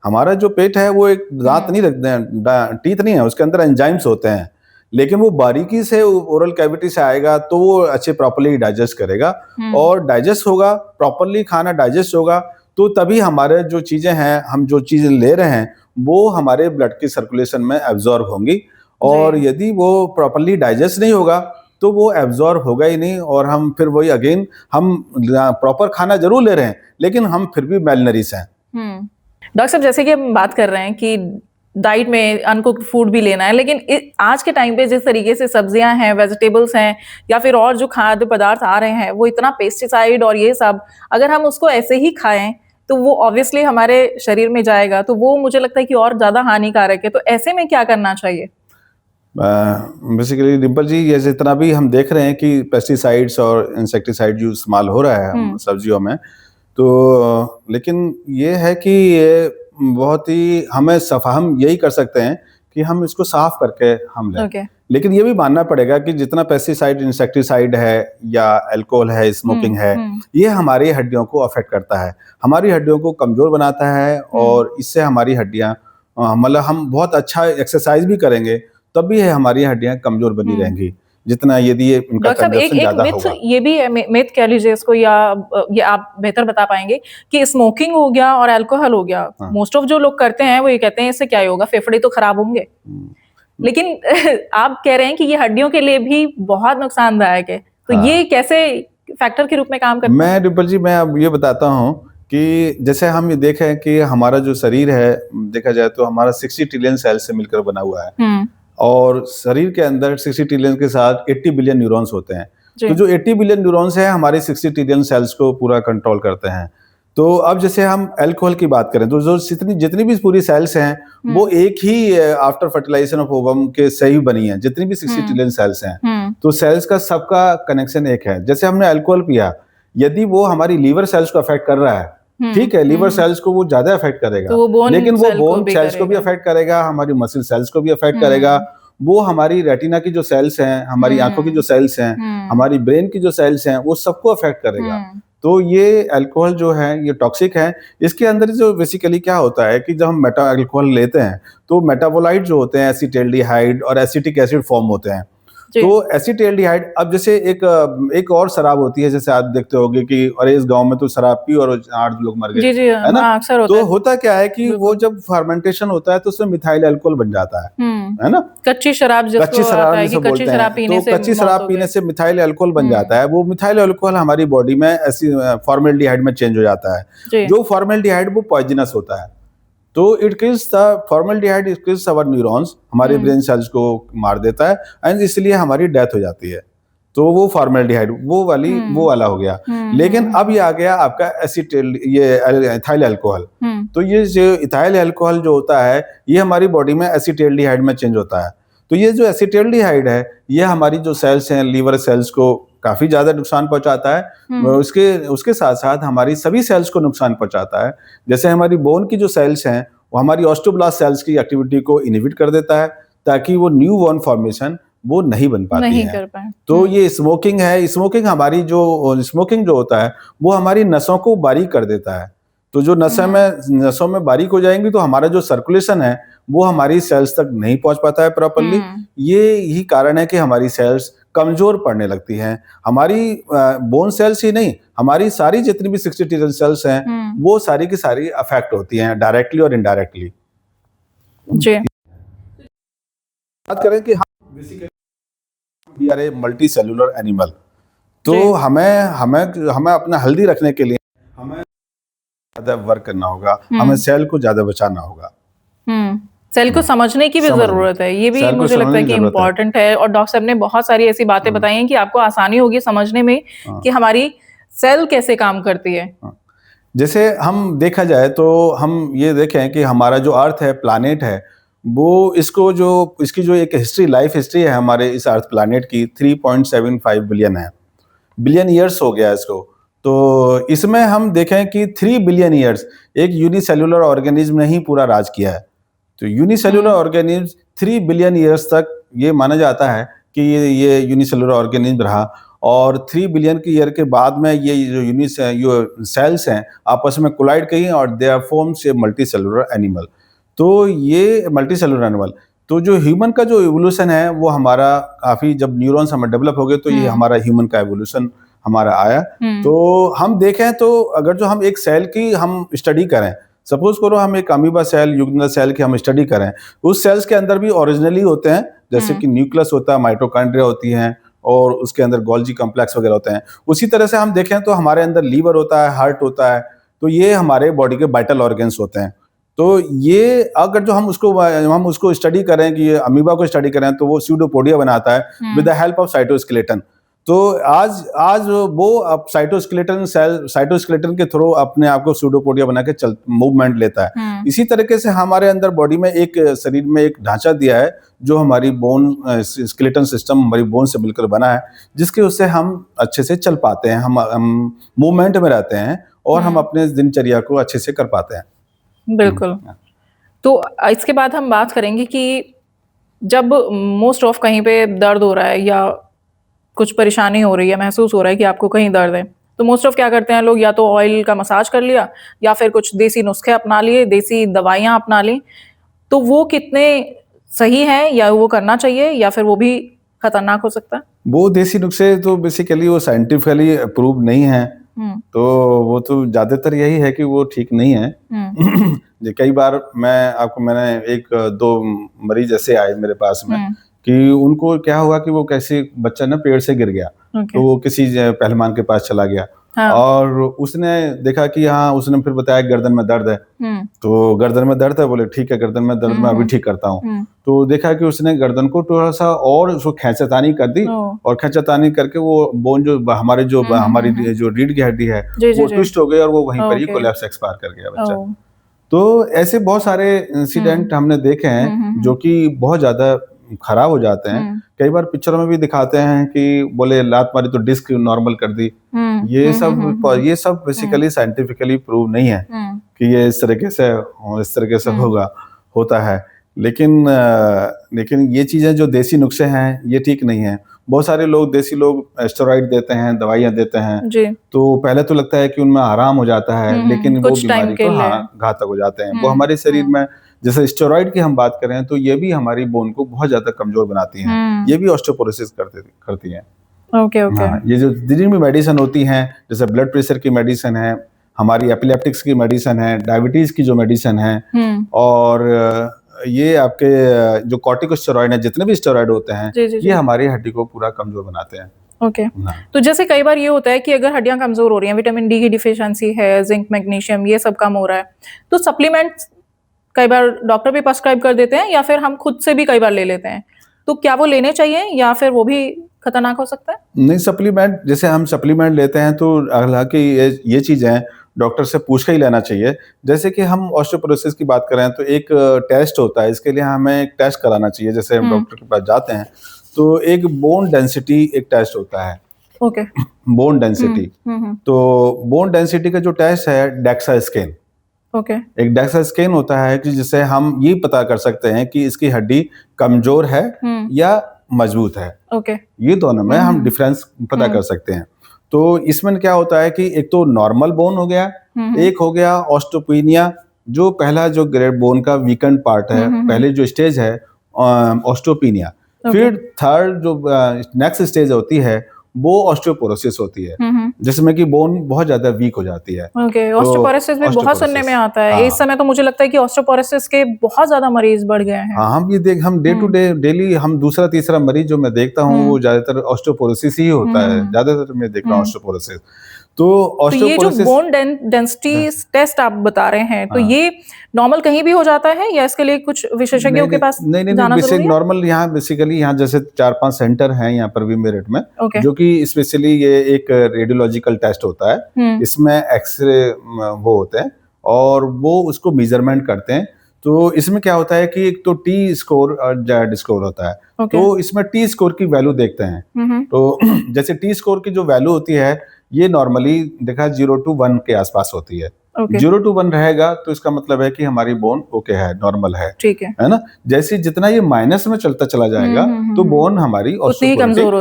हमारा जो पेट है वो एक दांत नहीं रखते हैं, टीथ नहीं है, उसके अंदर एंजाइम्स होते हैं, लेकिन वो बारीकी से ओरल कैविटी से आएगा तो वो अच्छे प्रॉपर्ली डाइजेस्ट करेगा। और डाइजेस्ट होगा प्रॉपर्ली, खाना डाइजेस्ट होगा तो तभी हमारे जो चीजें हैं, हम जो चीजें ले रहे हैं वो हमारे ब्लड की सर्कुलेशन में एब्जॉर्ब होंगी। और यदि वो प्रॉपर्ली डाइजेस्ट नहीं होगा तो वो एब्जॉर्ब होगा ही नहीं, और हम फिर वही अगेन हम प्रॉपर खाना जरूर ले रहे हैं लेकिन हम फिर भी मेलनरिश हैं। डॉक्टर साहब, जैसे कि हम बात कर रहे हैं कि डाइट में अनकुक्ड फूड भी लेना है, लेकिन आज के टाइम पे जिस तरीके से सब्जियां हैं, वेजिटेबल्स हैं या फिर और जो खाद्य पदार्थ आ रहे हैं वो इतना पेस्टिसाइड और ये सब, अगर हम उसको ऐसे ही खाएं तो वो ऑब्वियसली हमारे शरीर में जाएगा, तो वो मुझे लगता है कि और ज्यादा हानिकारक है। तो ऐसे में क्या करना चाहिए? बेसिकली डिम्पल जी, ये जितना भी हम देख रहे हैं कि पेस्टिसाइड्स और इंसेक्टिसाइड जो इस्तेमाल हो रहा है सब्जियों में, तो लेकिन ये है कि ये बहुत ही हम यही कर सकते हैं कि हम इसको साफ करके हम लें। लेकिन ये भी मानना पड़ेगा कि जितना पेस्टिसाइड, इंसेक्टिसाइड है या अल्कोहल है, स्मोकिंग है, ये हमारी हड्डियों को अफेक्ट करता है, हमारी हड्डियों को कमजोर बनाता है। और इससे हमारी हड्डियां, मतलब हम बहुत अच्छा एक्सरसाइज भी करेंगे तब भी है हमारी हड्डियां कमजोर बनी रहेंगी, जितना यदि इनका कंजप्शन ज्यादा होगा। ये भी मिथ कह लीजिए इसको, या ये आप बेहतर बता पाएंगे कि स्मोकिंग हो गया और अल्कोहल हो गया, मोस्ट ऑफ जो लोग करते हैं वो ये कहते हैं इससे क्या होगा, फेफड़े तो खराब होंगे। लेकिन आप कह रहे हैं कि ये हड्डियों के लिए भी बहुत नुकसानदायक है, तो ये कैसे फैक्टर के रूप में काम करता है? मैं डिम्पल जी, मैं अब ये बताता हूँ कि जैसे हम ये देखें कि हमारा जो शरीर है, देखा जाए तो हमारा 60 ट्रिलियन सेल से मिलकर बना हुआ है। और शरीर के अंदर 60 ट्रिलियन के साथ 80 बिलियन न्यूरॉन्स होते हैं। तो जो 80 बिलियन न्यूरॉन्स हैं हमारे 60 ट्रिलियन सेल्स को पूरा कंट्रोल करते हैं। तो अब जैसे हम अल्कोहल की बात करें तो जो जितनी भी पूरी सेल्स हैं वो एक ही आफ्टर फर्टिलाइजेशन ऑफ ओवम के से ही बनी है, जितनी भी 60 ट्रिलियन सेल्स हैं। तो सेल्स का सबका कनेक्शन एक है। जैसे हमने अल्कोहल पिया, यदि वो हमारी लीवर सेल्स को अफेक्ट कर रहा है, ठीक है, लीवर सेल्स को वो ज्यादा अफेक्ट करेगा, तो लेकिन वो बोन सेल्स को भी अफेक्ट करेगा, हमारी मसल सेल्स को भी अफेक्ट करेगा, वो हमारी रेटिना की जो सेल्स हैं, हमारी आंखों की जो सेल्स हैं, हमारी ब्रेन की जो सेल्स हैं, वो सबको अफेक्ट करेगा। तो ये अल्कोहल जो है ये टॉक्सिक है। इसके अंदर जो बेसिकली क्या होता है कि जब हम अल्कोहल लेते हैं तो मेटाबोलाइट जो होते हैं, एसिटाल्डिहाइड और एसिटिक एसिड फॉर्म होते हैं। जी। तो एसिटाल्डिहाइड, अब जैसे एक और शराब होती है, जैसे आप देखते होंगे कि अरे इस गांव में तो शराब पी और 8 लोग मर गए, जी, जी, है ना? हाँ, अक्सर होता तो है। होता क्या है कि वो बिल्कुल। जब फर्मेंटेशन होता है तो उसमें मिथाइल अल्कोहल बन जाता है ना? कच्ची शराब कच्ची जिसको आता शराब है कि जिसे कच्ची बोलते शराब हैं, पीने तो से कच्ची मौत शराब हो पीने गई। से मिथाइल अल्कोहल बन जाता है। वो मिथाइल अल्कोहल हमारी बॉडी में ऐसी फॉर्मेल्डिहाइड में चेंज हो जाता है। जी। जो फॉर्मेल्डिहाइड वो पॉइजनस होता है। तो it kills the formaldehyde, it kills our neurons, हमारे ब्रेन सेल्स को मार देता है एंड इसलिए हमारी डेथ हो जाती है। तो वो फॉर्मेल्डिहाइड वो वाला हो गया। लेकिन अब ये आ गया आपका इथाइल अल्कोहल। तो ये जो इथाइल अल्कोहल जो होता है, ये हमारी बॉडी में एसिटाल्डिहाइड में चेंज होता है। तो ये जो एसिटाल्डिहाइड है, ये हमारी जो सेल्स हैं, लीवर सेल्स को काफी ज्यादा नुकसान पहुंचाता है। उसके उसके साथ साथ हमारी सभी सेल्स को नुकसान पहुंचाता है। जैसे हमारी बोन की जो सेल्स हैं, वो हमारी ऑस्टियोब्लास्ट सेल्स की एक्टिविटी को इनहिबिट कर देता है, ताकि वो न्यू बोन फॉर्मेशन वो नहीं बन पाती नहीं है। कर पाए। तो ये स्मोकिंग है, स्मोकिंग हमारी जो स्मोकिंग जो होता है, वो हमारी नसों को बारीक कर देता है। तो जो नसों में बारीक हो जाएंगी तो हमारा जो सर्कुलेशन है वो हमारी सेल्स तक नहीं पहुंच पाता है प्रॉपरली। ये ही कारण है कि हमारी सेल्स कमजोर पड़ने लगती हैं। हमारी बोन सेल्स ही नहीं, हमारी सारी जितनी भी 60 ट्रिलियन सेल्स हैं, वो सारी की सारी अफेक्ट होती हैं डायरेक्टली और इनडायरेक्टली। जी। बात करें कि हम basically we are a multicellular animal. तो जी। हमें हमें हमें अपना हेल्दी रखने के लिए हमें ज्यादा वर्क करना होगा, हमें सेल को ज्यादा बचाना होगा। सेल को समझने की भी समझने जरूरत है, ये भी सेल को मुझे लगता समझने है की कि जरूरत है। इम्पोर्टेंट है। और डॉक्टर साहब ने बहुत सारी ऐसी बातें बताई हैं कि आपको आसानी होगी समझने में कि हमारी सेल कैसे काम करती है। जैसे हम देखा जाए तो हम ये देखें कि हमारा जो अर्थ है, प्लैनेट है, वो इसकी जो एक हिस्ट्री, लाइफ हिस्ट्री है हमारे इस अर्थ प्लैनेट की 3.75 बिलियन है। बिलियन ईयर्स हो गया इसको। तो इसमें हम देखें कि 3 बिलियन ईयर्स एक यूनिसेल्युलर ऑर्गेनिज्म ने ही पूरा राज किया है। तो यूनिसेल्युलर ऑर्गेनिज्म 3 बिलियन ईयर्स तक ये माना जाता है कि ये यूनिसेल्युलर ऑर्गेनिज्म रहा। और 3 बिलियन की ईयर के बाद में ये जो सेल्स हैं आपस में कोलाइड की और they are forms a multicellular animal. तो ये मल्टी सेलुलर एनिमल, तो जो ह्यूमन का जो इवोल्यूशन है वो हमारा काफी, जब न्यूरॉन्स हमारे डेवलप हो गए तो ये हमारा ह्यूमन का इवोल्यूशन हमारा आया। तो हम देखें तो अगर जो हम एक सेल की हम स्टडी करें, सपोज करो हम एक अमीबा सेल, युग्मनल सेल की हम स्टडी करें, उस सेल्स के अंदर भी ओरिजिनली होते हैं, जैसे कि न्यूक्लियस होता है, माइटोकॉन्ड्रिया होती हैं और उसके अंदर गोल्जी कॉम्प्लेक्स वगैरह होते हैं। उसी तरह से हम देखें तो हमारे अंदर लीवर होता है, हार्ट होता है। तो ये हमारे बॉडी के वाइटल ऑर्गन्स होते हैं। तो ये अगर जो हम उसको स्टडी करें कि ये अमीबा को स्टडी करें तो वो स्यूडोपोडिया बनाता है with the help of cytoskeleton. तो आज वो अब साइटोस्केलेटन के थ्रू अपने आप को स्यूडोपोडिया बना के मूवमेंट लेता है। इसी तरीके से हमारे अंदर बॉडी में एक शरीर में एक ढांचा दिया है जो हमारी बोन स्केलेटन सिस्टम हमारी बोन से मिलकर बना है, जिसके उससे हम अच्छे से चल पाते हैं, हम मूवमेंट में रहते हैं और हम अपने दिनचर्या को अच्छे से कर पाते हैं। बिल्कुल। तो इसके बाद हम बात करेंगे कि जब मोस्ट ऑफ कहीं पे दर्द हो रहा है या कुछ परेशानी हो रही है, महसूस हो रहा है कि आपको कहीं दर्द है, तो मोस्ट ऑफ क्या करते हैं लोग, या तो ऑयल का मसाज कर लिया या फिर कुछ देसी नुस्खे अपना लिए, देसी दवाइयाँ अपना ली। तो वो कितने सही हैं या वो करना चाहिए या फिर वो भी खतरनाक हो सकता है? वो देसी नुस्खे तो बेसिकली वो साइंटिफिकली अप्रूव नहीं है। तो वो तो ज्यादातर यही है कि वो ठीक नहीं है। कई बार मैंने 1-2 मरीज ऐसे आए मेरे पास में कि उनको क्या हुआ कि वो कैसे बच्चा ना पेड़ से गिर गया। तो वो किसी पहलवान के पास चला गया। और उसने देखा कि हाँ, उसने फिर बताया गर्दन में दर्द है। तो गर्दन में दर्द है, बोले ठीक है, गर्दन में दर्द मैं अभी ठीक करता हूँ। तो देखा कि उसने गर्दन को थोड़ा सा और उसको खींचातानी कर दी और खींचातानी करके वो बोन हमारी जो रीढ़ की हड्डी है वो ट्विस्ट हो गई और वो वहीं पर ही कोलैप्स एक्सपायर कर गया बच्चा। तो ऐसे बहुत सारे इंसिडेंट हमने देखे हैं जो कि बहुत ज्यादा खराब हो जाते हैं। कई बार पिक्चरों में भी दिखाते हैं कि बोले लात मारी तो डिस्क नॉर्मल कर दी। ये सब बेसिकली साइंटिफिकली प्रूव नहीं है कि ये इस तरीके से होता है। लेकिन ये चीजें जो देसी नुस्खे हैं ये ठीक नहीं है। बहुत सारे देसी लोग स्टेरॉइड देते हैं, दवाइयां देते हैं। तो पहले तो लगता है कि उनमें आराम हो जाता है, लेकिन वो बीमारी को घातक हो जाते हैं। वो हमारे शरीर में जैसे स्टेरॉइड की हम बात करें तो ये भी हमारी बोन को बहुत ज्यादा कमजोर बनाती हैं, ये भी ऑस्टियोपोरोसिस करती हैं। Okay okay. हाँ, ये जो जितनी भी मेडिसिन होती हैं, जैसे ब्लड प्रेशर की मेडिसिन है, हमारी एपिलेप्टिक्स की मेडिसिन है, डायबिटीज की जो मेडिसिन है, और ये आपके जो कॉर्टिकोस्टेरॉइड है, जितने भी स्टेरॉइड होते हैं, ये हमारी हड्डी को पूरा कमजोर बनाते हैं। ओके। तो जैसे कई बार ये होता है कि अगर हड्डियां कमजोर हो रही हैं, विटामिन डी की डिफिशियंसी है, जिंक, मैग्नीशियम, ये सब कम हो रहा है, तो सप्लीमेंट्स कई बार डॉक्टर भी प्रिस्क्राइब कर देते हैं या फिर हम खुद से भी कई बार ले लेते हैं, तो क्या वो लेने चाहिए या फिर वो भी खतरनाक हो सकता है? नहीं, सप्लीमेंट जैसे हम सप्लीमेंट लेते हैं तो हालांकि ये चीजें डॉक्टर से पूछ के ही लेना चाहिए। जैसे कि हम ऑस्टियोपोरोसिस की बात करें तो एक टेस्ट होता है, इसके लिए हमें एक टेस्ट कराना चाहिए। जैसे हम डॉक्टर के पास जाते हैं तो एक बोन डेंसिटी एक टेस्ट होता है। ओके। बोन डेंसिटी, तो बोन डेंसिटी का जो टेस्ट है डेक्सा स्कैन। ओके। एक डेक्सा स्कैन होता है कि जिससे हम ये पता कर सकते हैं कि इसकी हड्डी कमजोर है या मजबूत है। ओके। ये दोनों में हम डिफरेंस पता कर सकते हैं। तो इसमें क्या होता है कि एक तो नॉर्मल बोन हो गया, एक हो गया ऑस्टियोपेनिया, जो पहला जो ग्रेड बोन का वीकेंड पार्ट है, पहले जो स्टेज है ऑस्टियोपेनिया। फिर थर्ड जो नेक्स्ट स्टेज होती है वो ऑस्टियोपोरोसिस होती है, जिसमें कि बोन बहुत ज्यादा वीक हो जाती है। ओके। ऑस्टियोपोरोसिस भी बहुत सुनने में आता है। इस समय तो मुझे लगता है कि ऑस्टियोपोरोसिस के बहुत ज्यादा मरीज बढ़ गए हैं। हाँ, हम डे टू डे डेली हम दूसरा तीसरा मरीज जो मैं देखता हूँ वो ज्यादातर ऑस्टियोपोरोसिस ही होता है। ज्यादातर मैं देख रहा हूँ ऑस्टियोपोरोसिस। तो ये जो बोन डेंसिटी टेस्ट आप बता रहे हैं, तो ये नॉर्मल कहीं भी हो जाता है या इसके लिए कुछ विशेषज्ञों के पास जाना जरूरी है? नॉर्मल यहाँ बेसिकली यहाँ जैसे 4-5 सेंटर हैं यहाँ पर भी मेरठ में, जो कि स्पेशली ये एक रेडियोलॉजिकल टेस्ट होता है। इसमें एक्सरे वो होते हैं और वो उसको मेजरमेंट करते हैं। तो इसमें क्या होता है कि एक तो टी स्कोर और जेड स्कोर होता है। तो इसमें टी स्कोर की वैल्यू देखते हैं। तो जैसे टी स्कोर की जो वैल्यू होती है ये नॉर्मली देखा 0 to 1 के आसपास होती है। 0 to 1 रहेगा तो इसका मतलब है कि हमारी बोन ओके है, नॉर्मल है, ठीक है ना। जैसे जितना ये माइनस में चलता चला जाएगा तो बोन हमारी उतनी कमजोर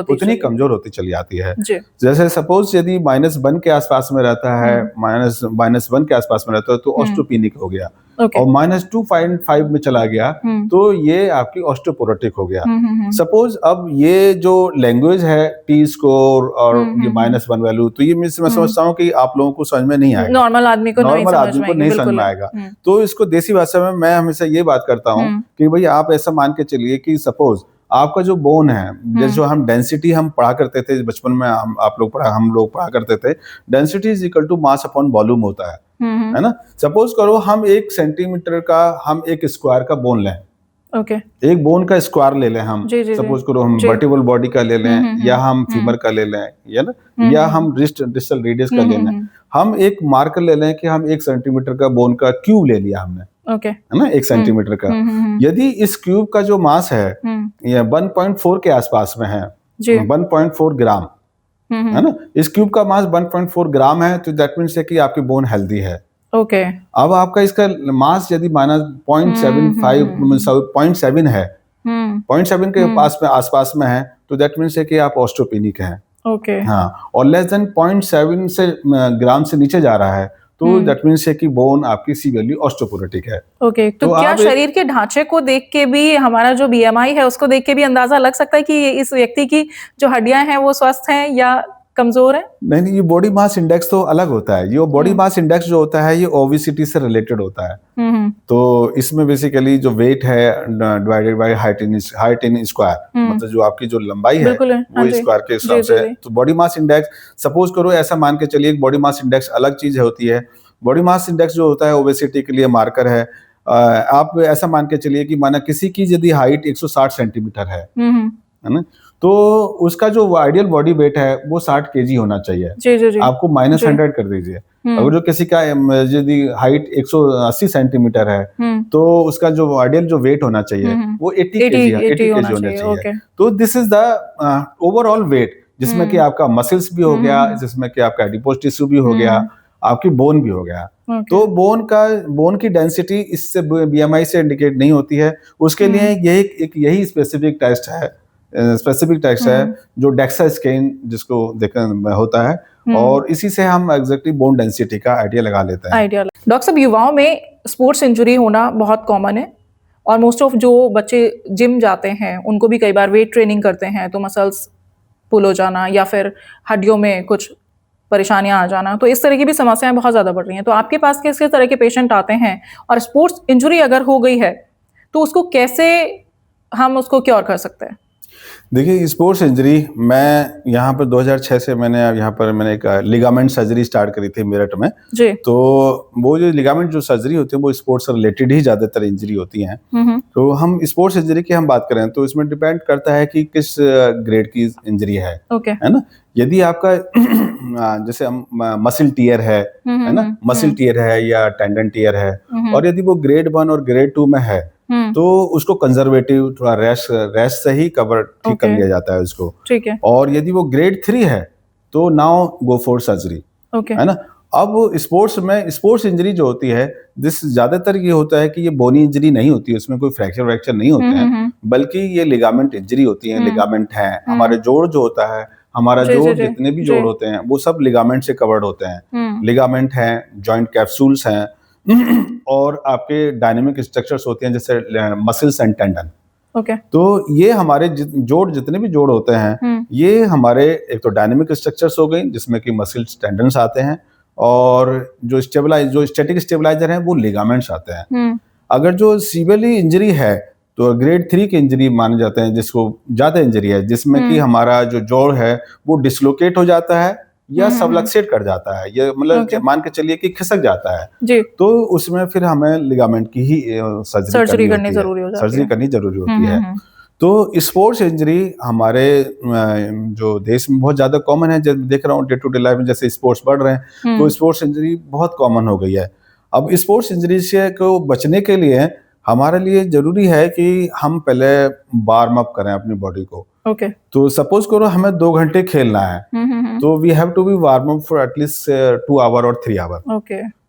होती चली जाती है। जैसे सपोज यदि -1 के आसपास में रहता है, -1 के आसपास में रहता है तो ऑस्टियोपेनिक हो गया, और -2.5 में चला गया तो ये आपकी ऑस्टियोपोरोटिक हो गया। सपोज अब ये जो लैंग्वेज है टी स्कोर और ये -1 वैल्यू, तो ये मैं समझता हूँ कि आप लोगों को समझ में नहीं आएगा, नॉर्मल आदमी को नहीं समझ में आएगा। तो इसको देसी भाषा में मैं हमेशा ये बात करता हूँ कि भाई आप ऐसा मान के चलिए कि सपोज आपका जो बोन है, जैसे जो हम डेंसिटी हम पढ़ा करते थे बचपन में, हम लोग पढ़ा करते थे, density is equal to mass upon volume होता है ना। सपोज करो हम 1 सेंटीमीटर का हम एक स्क्वायर का बोन लें, एक बोन का स्क्वायर ले लें हम, सपोज करो हम वर्टिबल बॉडी का ले लें या हम फीमर का ले लें या हम डिस्टल रेडियस का ले लें। हम एक मार्कर ले लें कि हम 1 सेंटीमीटर का बोन का क्यूब ले लिया हमने, है ना, 1 सेंटीमीटर का। यदि इस क्यूब का जो मास है ये 1.4 के आसपास में है, 1.4 ग्राम, है ना, इस क्यूब का मास 1.4 ग्राम है, तो दैट मीन्स है कि आपकी बोन हेल्दी है। अब आपका इसका मास यदि -0.7 है, 0.7 के आसपास में है, तो दैट मीन्स है कि आप ऑस्टियोपेनिक हैं। हाँ, और लेस देन 0.7 से ग्राम से नीचे जा रहा है तो दैट मीन्स है कि बोन आपकी सीवियरली ऑस्टियोपोरोटिक है। तो क्या शरीर के ढांचे को देख के भी, हमारा जो BMI है उसको देख के भी अंदाजा लग सकता है कि इस व्यक्ति की जो हड्डियां हैं वो स्वस्थ हैं या कमजोर है? नहीं, ये बॉडी मास इंडेक्स तो अलग होता है। ये बॉडी मास इंडेक्स जो होता है ये ओबेसिटी से रिलेटेड होता है। तो इसमें बेसिकली जो वेट है divided by height in square, मतलब जो आपकी जो लंबाई है वो स्क्वायर के हिसाब से। तो बॉडी मास इंडेक्स, सपोज करो ऐसा मान के चलिए, बॉडी मास इंडेक्स अलग चीज होती है। बॉडी मास इंडेक्स जो होता है ओबेसिटी के लिए मार्कर है। आप ऐसा मान के चलिए कि माना किसी की यदि हाइट 160 सेंटीमीटर है ना, तो उसका जो आइडियल बॉडी वेट है वो 60 kg होना चाहिए। आपको -100 कर दीजिए। अगर जो किसी का यदि हाइट 180 सेंटीमीटर है तो उसका जो आइडियल जो वेट होना चाहिए वो 80 kg होना चाहिए। तो this is the overall wait, जिसमें कि आपका मसल्स भी हो गया, जिसमें कि आपका एडिपोज टिश्यू भी हो गया, आपकी बोन भी हो गया। तो बोन की डेंसिटी इससे BMI से इंडिकेट नहीं होती है। उसके लिए यही स्पेसिफिक टेस्ट है जो डेक्सा स्कैन जिसको देखना होता है, और इसी से हम एग्जैक्टली बोन डेंसिटी का आइडिया लगा लेते हैं। डॉक्टर साहब, युवाओं में स्पोर्ट्स इंजरी होना बहुत कॉमन है और मोस्ट ऑफ जो बच्चे जिम जाते हैं उनको भी कई बार वेट ट्रेनिंग करते हैं तो मसल्स पुल हो जाना या फिर हड्डियों में कुछ परेशानियां आ जाना, तो इस तरह की भी समस्याएं बहुत ज़्यादा बढ़ रही हैं। तो आपके पास किस किस तरह के पेशेंट आते हैं और स्पोर्ट्स इंजरी अगर हो गई है तो उसको कैसे हम उसको क्योर कर सकते हैं? देखिए, स्पोर्ट्स इंजरी मैं यहाँ पर 2006 से मैंने एक लिगामेंट सर्जरी स्टार्ट करी थी मेरठ में जी। तो वो जो लिगामेंट जो सर्जरी होती है वो स्पोर्ट्स से रिलेटेड ही ज्यादातर इंजरी होती हैं। तो हम स्पोर्ट्स इंजरी की हम बात करें तो इसमें डिपेंड करता है कि किस ग्रेड की इंजरी है ना। यदि आपका जैसे हम मसल टीयर है ना, मसल टीयर है या टेंडन टीयर है और यदि वो ग्रेड 1 और ग्रेड 2 में है तो उसको कंजर्वेटिव थोड़ा रेस्ट से ही कवर ठीक कर लिया जाता है उसको। ठीक है। और यदि वो ग्रेड 3 है तो नाउ गो फॉर सर्जरी, है ना। अब स्पोर्ट्स इंजरी जो होती है जिस ज्यादातर ये होता है कि ये बोनी इंजरी नहीं होती है, उसमें कोई फ्रैक्चर नहीं होते हैं, बल्कि ये लिगामेंट इंजरी होती है। लिगामेंट है हमारे जोड़ जो होता है, हमारा जोड़ जितने भी जोड़ होते हैं वो सब लिगामेंट से कवर्ड होते हैं। लिगामेंट है, जॉइंट कैप्सूल्स हैं और आपके डायनेमिक स्ट्रक्चर्स होते हैं जैसे मसल्स एंड टेंडन। तो ये हमारे जोड़ जितने भी जोड़ होते हैं ये हमारे एक तो डायनेमिक स्ट्रक्चर्स हो गई जिसमें कि मसल्स टेंडन्स आते हैं और जो स्टैटिक स्टेबलाइजर हैं वो लिगामेंट्स आते हैं। अगर जो सीवियरली इंजरी है तो ग्रेड 3 की इंजरी माने जाते हैं जिसको ज्यादा इंजरी है, जिसमें कि हमारा जो जोड़ है वो डिसलोकेट हो जाता है या सबलक्सेट कर जाता है, ये मतलब मान के चलिए कि खिसक जाता है जी। तो उसमें फिर हमें लिगामेंट की ही सर्जरी करनी जरूरी होती है। तो स्पोर्ट्स इंजरी हमारे जो देश में बहुत ज्यादा कॉमन है, जब देख रहा हूँ डे टू डे लाइफ में जैसे स्पोर्ट्स बढ़ रहे हैं तो स्पोर्ट्स इंजरी बहुत कॉमन हो गई है। अब स्पोर्ट्स इंजरी से को बचने के लिए हमारे लिए जरूरी है कि हम पहले वार्म अप करें अपनी बॉडी को। तो सपोज करो हमें 2 घंटे खेलना है तो we have to be warm up for at least 2 hour और 3 आवर।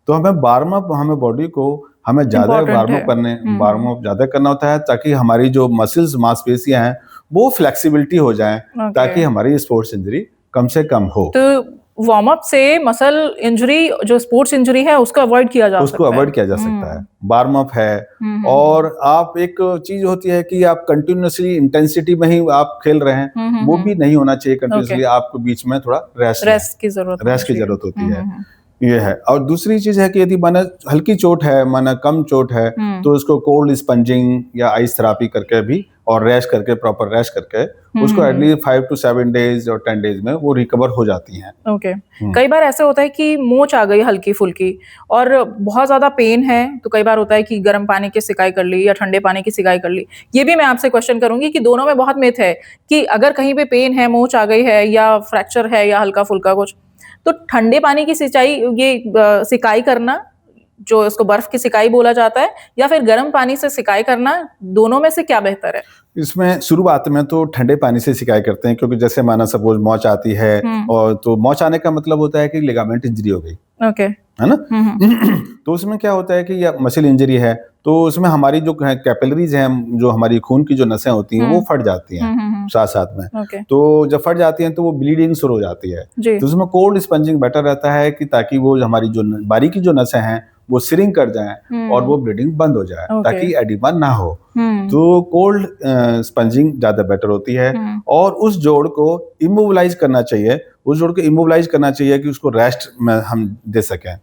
तो हमें बॉडी को हमें ज्यादा वार्म अप ज्यादा करना होता है ताकि हमारी जो मसल्स मांसपेशियां हैं वो फ्लेक्सिबिलिटी हो जाए ताकि हमारी स्पोर्ट्स इंजरी कम से कम हो। तो वार्म अप से मसल इंजरी जो स्पोर्ट्स इंजरी है उसको अवॉइड किया जा सकता है। वार्म अप है और आप एक चीज होती है कि आप कंटिन्यूअसली इंटेंसिटी में ही आप खेल रहे हैं, वो भी नहीं होना चाहिए कंटिन्यूअसली। आपको बीच में थोड़ा रेस्ट की जरूरत होती है, ये है। और दूसरी चीज है कि यदि माना हल्की चोट है, माना कम चोट है तो उसको कोल्ड स्पंजिंग या आइस थेरेपी करके भी और रेस्ट करके प्रॉपर रेस्ट करके उसको एटलीस्ट 5 to 7 डेज और 10 डेज में वो रिकवर हो जाती हैं। कई बार ऐसे होता है कि मोच आ गई हल्की फुल्की और बहुत ज्यादा पेन है तो कई बार होता है कि गर्म पानी की सिकाई कर ली या ठंडे पानी की सिकाई कर ली। ये भी मैं आपसे क्वेश्चन करूंगी कि दोनों में बहुत मिथ है कि अगर कहीं पे पेन है, मोच आ गई है या फ्रैक्चर है या हल्का फुल्का कुछ, तो ठंडे पानी की सिकाई करना जो इसको बर्फ की सिकाई बोला जाता है या फिर गर्म पानी से सिकाई करना, दोनों में से क्या बेहतर है? इसमें शुरुआत में तो ठंडे पानी से सिकाई करते हैं क्योंकि जैसे माना सपोज मौच आती है और तो मौच आने का मतलब होता है कि लिगामेंट इंजरी हो गई, है ना। तो उसमें क्या होता है कि या मसल इंजरी है तो उसमें हमारी जो कैपिलरीज हैं, जो हमारी खून की जो नसें होती हैं वो फट जाती हैं साथ में। तो जब फट जाती हैं तो वो ब्लीडिंग शुरू हो जाती है। तो उसमें कोल्ड स्पंजिंग बेटर रहता है कि ताकि वो हमारी जो बारीकी जो नसें हैं वो सिरिंग कर जाएं और वो ब्लीडिंग बंद हो जाए ताकि एडिमा ना हो। तो कोल्ड स्पंजिंग ज्यादा बेटर होती है और उस जोड़ को इमोबिलाइज करना चाहिए, कि उसको रेस्ट में हम दे सकें।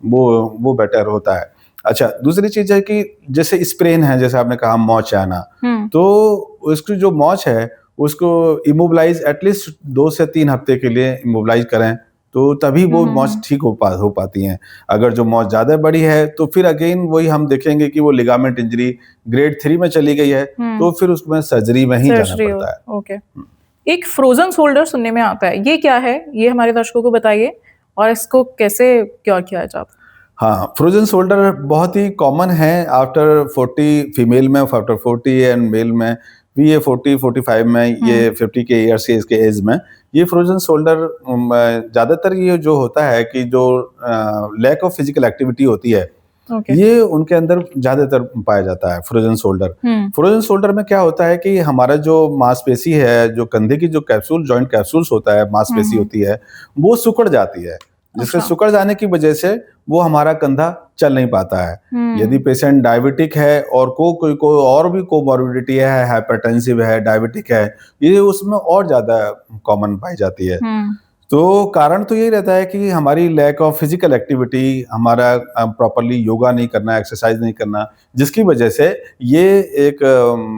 वो बेटर होता है। अच्छा, दूसरी चीज है कि जैसे स्प्रेन है, जैसे आपने कहा मौच आना, तो उसकी जो मौच है उसको इमोबिलाइज एटलीस्ट 2 से 3 हफ्ते के लिए इमोबिलाइज करें तो तभी वो मौच ठीक हो पाती हैं। अगर जो मौच ज्यादा बड़ी है तो फिर अगेन वही हम देखेंगे कि वो लिगामेंट इंजरी ग्रेड 3 में चली गई है तो फिर उसमें सर्जरी में ही जाना पड़ता है। एक फ्रोजन शोल्डर सुनने में आता है, ये क्या है? ये हमारे दर्शकों को बताइए और इसको कैसे क्योर किया जाता है? हाँ, फ्रोजन शोल्डर बहुत ही कॉमन है आफ्टर 40 फीमेल में, आफ्टर 40 एंड मेल में भी ये 40-45 में, ये 50 के ईयर्स के इसके एज में ये फ्रोजन शोल्डर ज्यादातर ये जो होता है कि जो लैक ऑफ फिजिकल एक्टिविटी होती है ओके। ये उनके अंदर ज्यादातर पाया जाता है फ्रोजन शोल्डर। फ्रोजन शोल्डर में क्या होता है कि हमारा जो मांसपेशी है, जो कंधे की जो कैप्सूल जॉइंट कैप्सूल्स होता है, मांसपेशी होती है, वो सिकुड़ जाती है, जिससे अच्छा। सिकुड़ जाने की वजह से वो हमारा कंधा चल नहीं पाता है। यदि पेशेंट डायबिटिक है और कोई और भी कोमॉर्बिडिटी है, हाइपरटेंसिव है, डायबिटिक है, ये उसमें और ज्यादा कॉमन पाई जाती है। तो कारण तो यही रहता है कि हमारी लैक ऑफ फिजिकल एक्टिविटी, हमारा प्रॉपर्ली योगा नहीं करना, एक्सरसाइज नहीं करना, जिसकी वजह से ये एक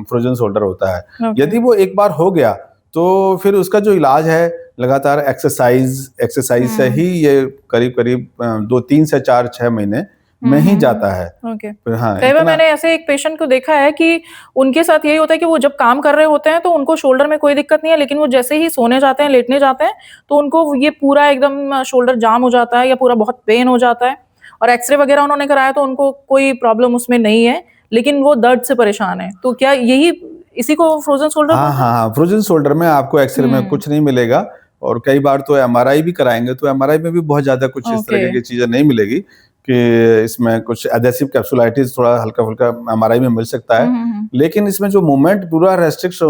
फ्रोजन शोल्डर होता है। ओके। यदि वो एक बार हो गया तो फिर उसका जो इलाज है लगातार एक्सरसाइज से ही ये करीब करीब 2 3 से 4 6 महीने में ही जाता है। ओके। फिर हाँ, कई बार इतना मैंने ऐसे एक पेशेंट को देखा है कि उनके साथ यही होता है कि वो जब काम कर रहे होते हैं तो उनको शोल्डर में कोई दिक्कत नहीं है, लेकिन वो जैसे ही सोने जाते हैं, लेटने जाते हैं, तो उनको ये पूरा एकदम शोल्डर जाम हो जाता है या पूरा बहुत पेन हो जाता है। और एक्सरे वगैरह उन्होंने कराया तो उनको कोई प्रॉब्लम उसमें नहीं है, लेकिन वो दर्द से परेशान है। तो क्या यही इसी को फ्रोजन शोल्डर हाँ बोलते हैं? हाँ हाँ, फ्रोजन शोल्डर में आपको एक्सरे में कुछ नहीं मिलेगा, और कई बार तो एमआरआई भी कराएंगे तो एमआरआई में भी बहुत ज्यादा कुछ इस ओके। तरह की चीजें नहीं मिलेगी कि इसमें कुछ एडेसिव कैप्सुलाइटिस थोड़ा हल्का फुल्का एमआरआई में मिल सकता है। लेकिन इसमें जो मूवमेंट पूरा रेस्ट्रिक्शन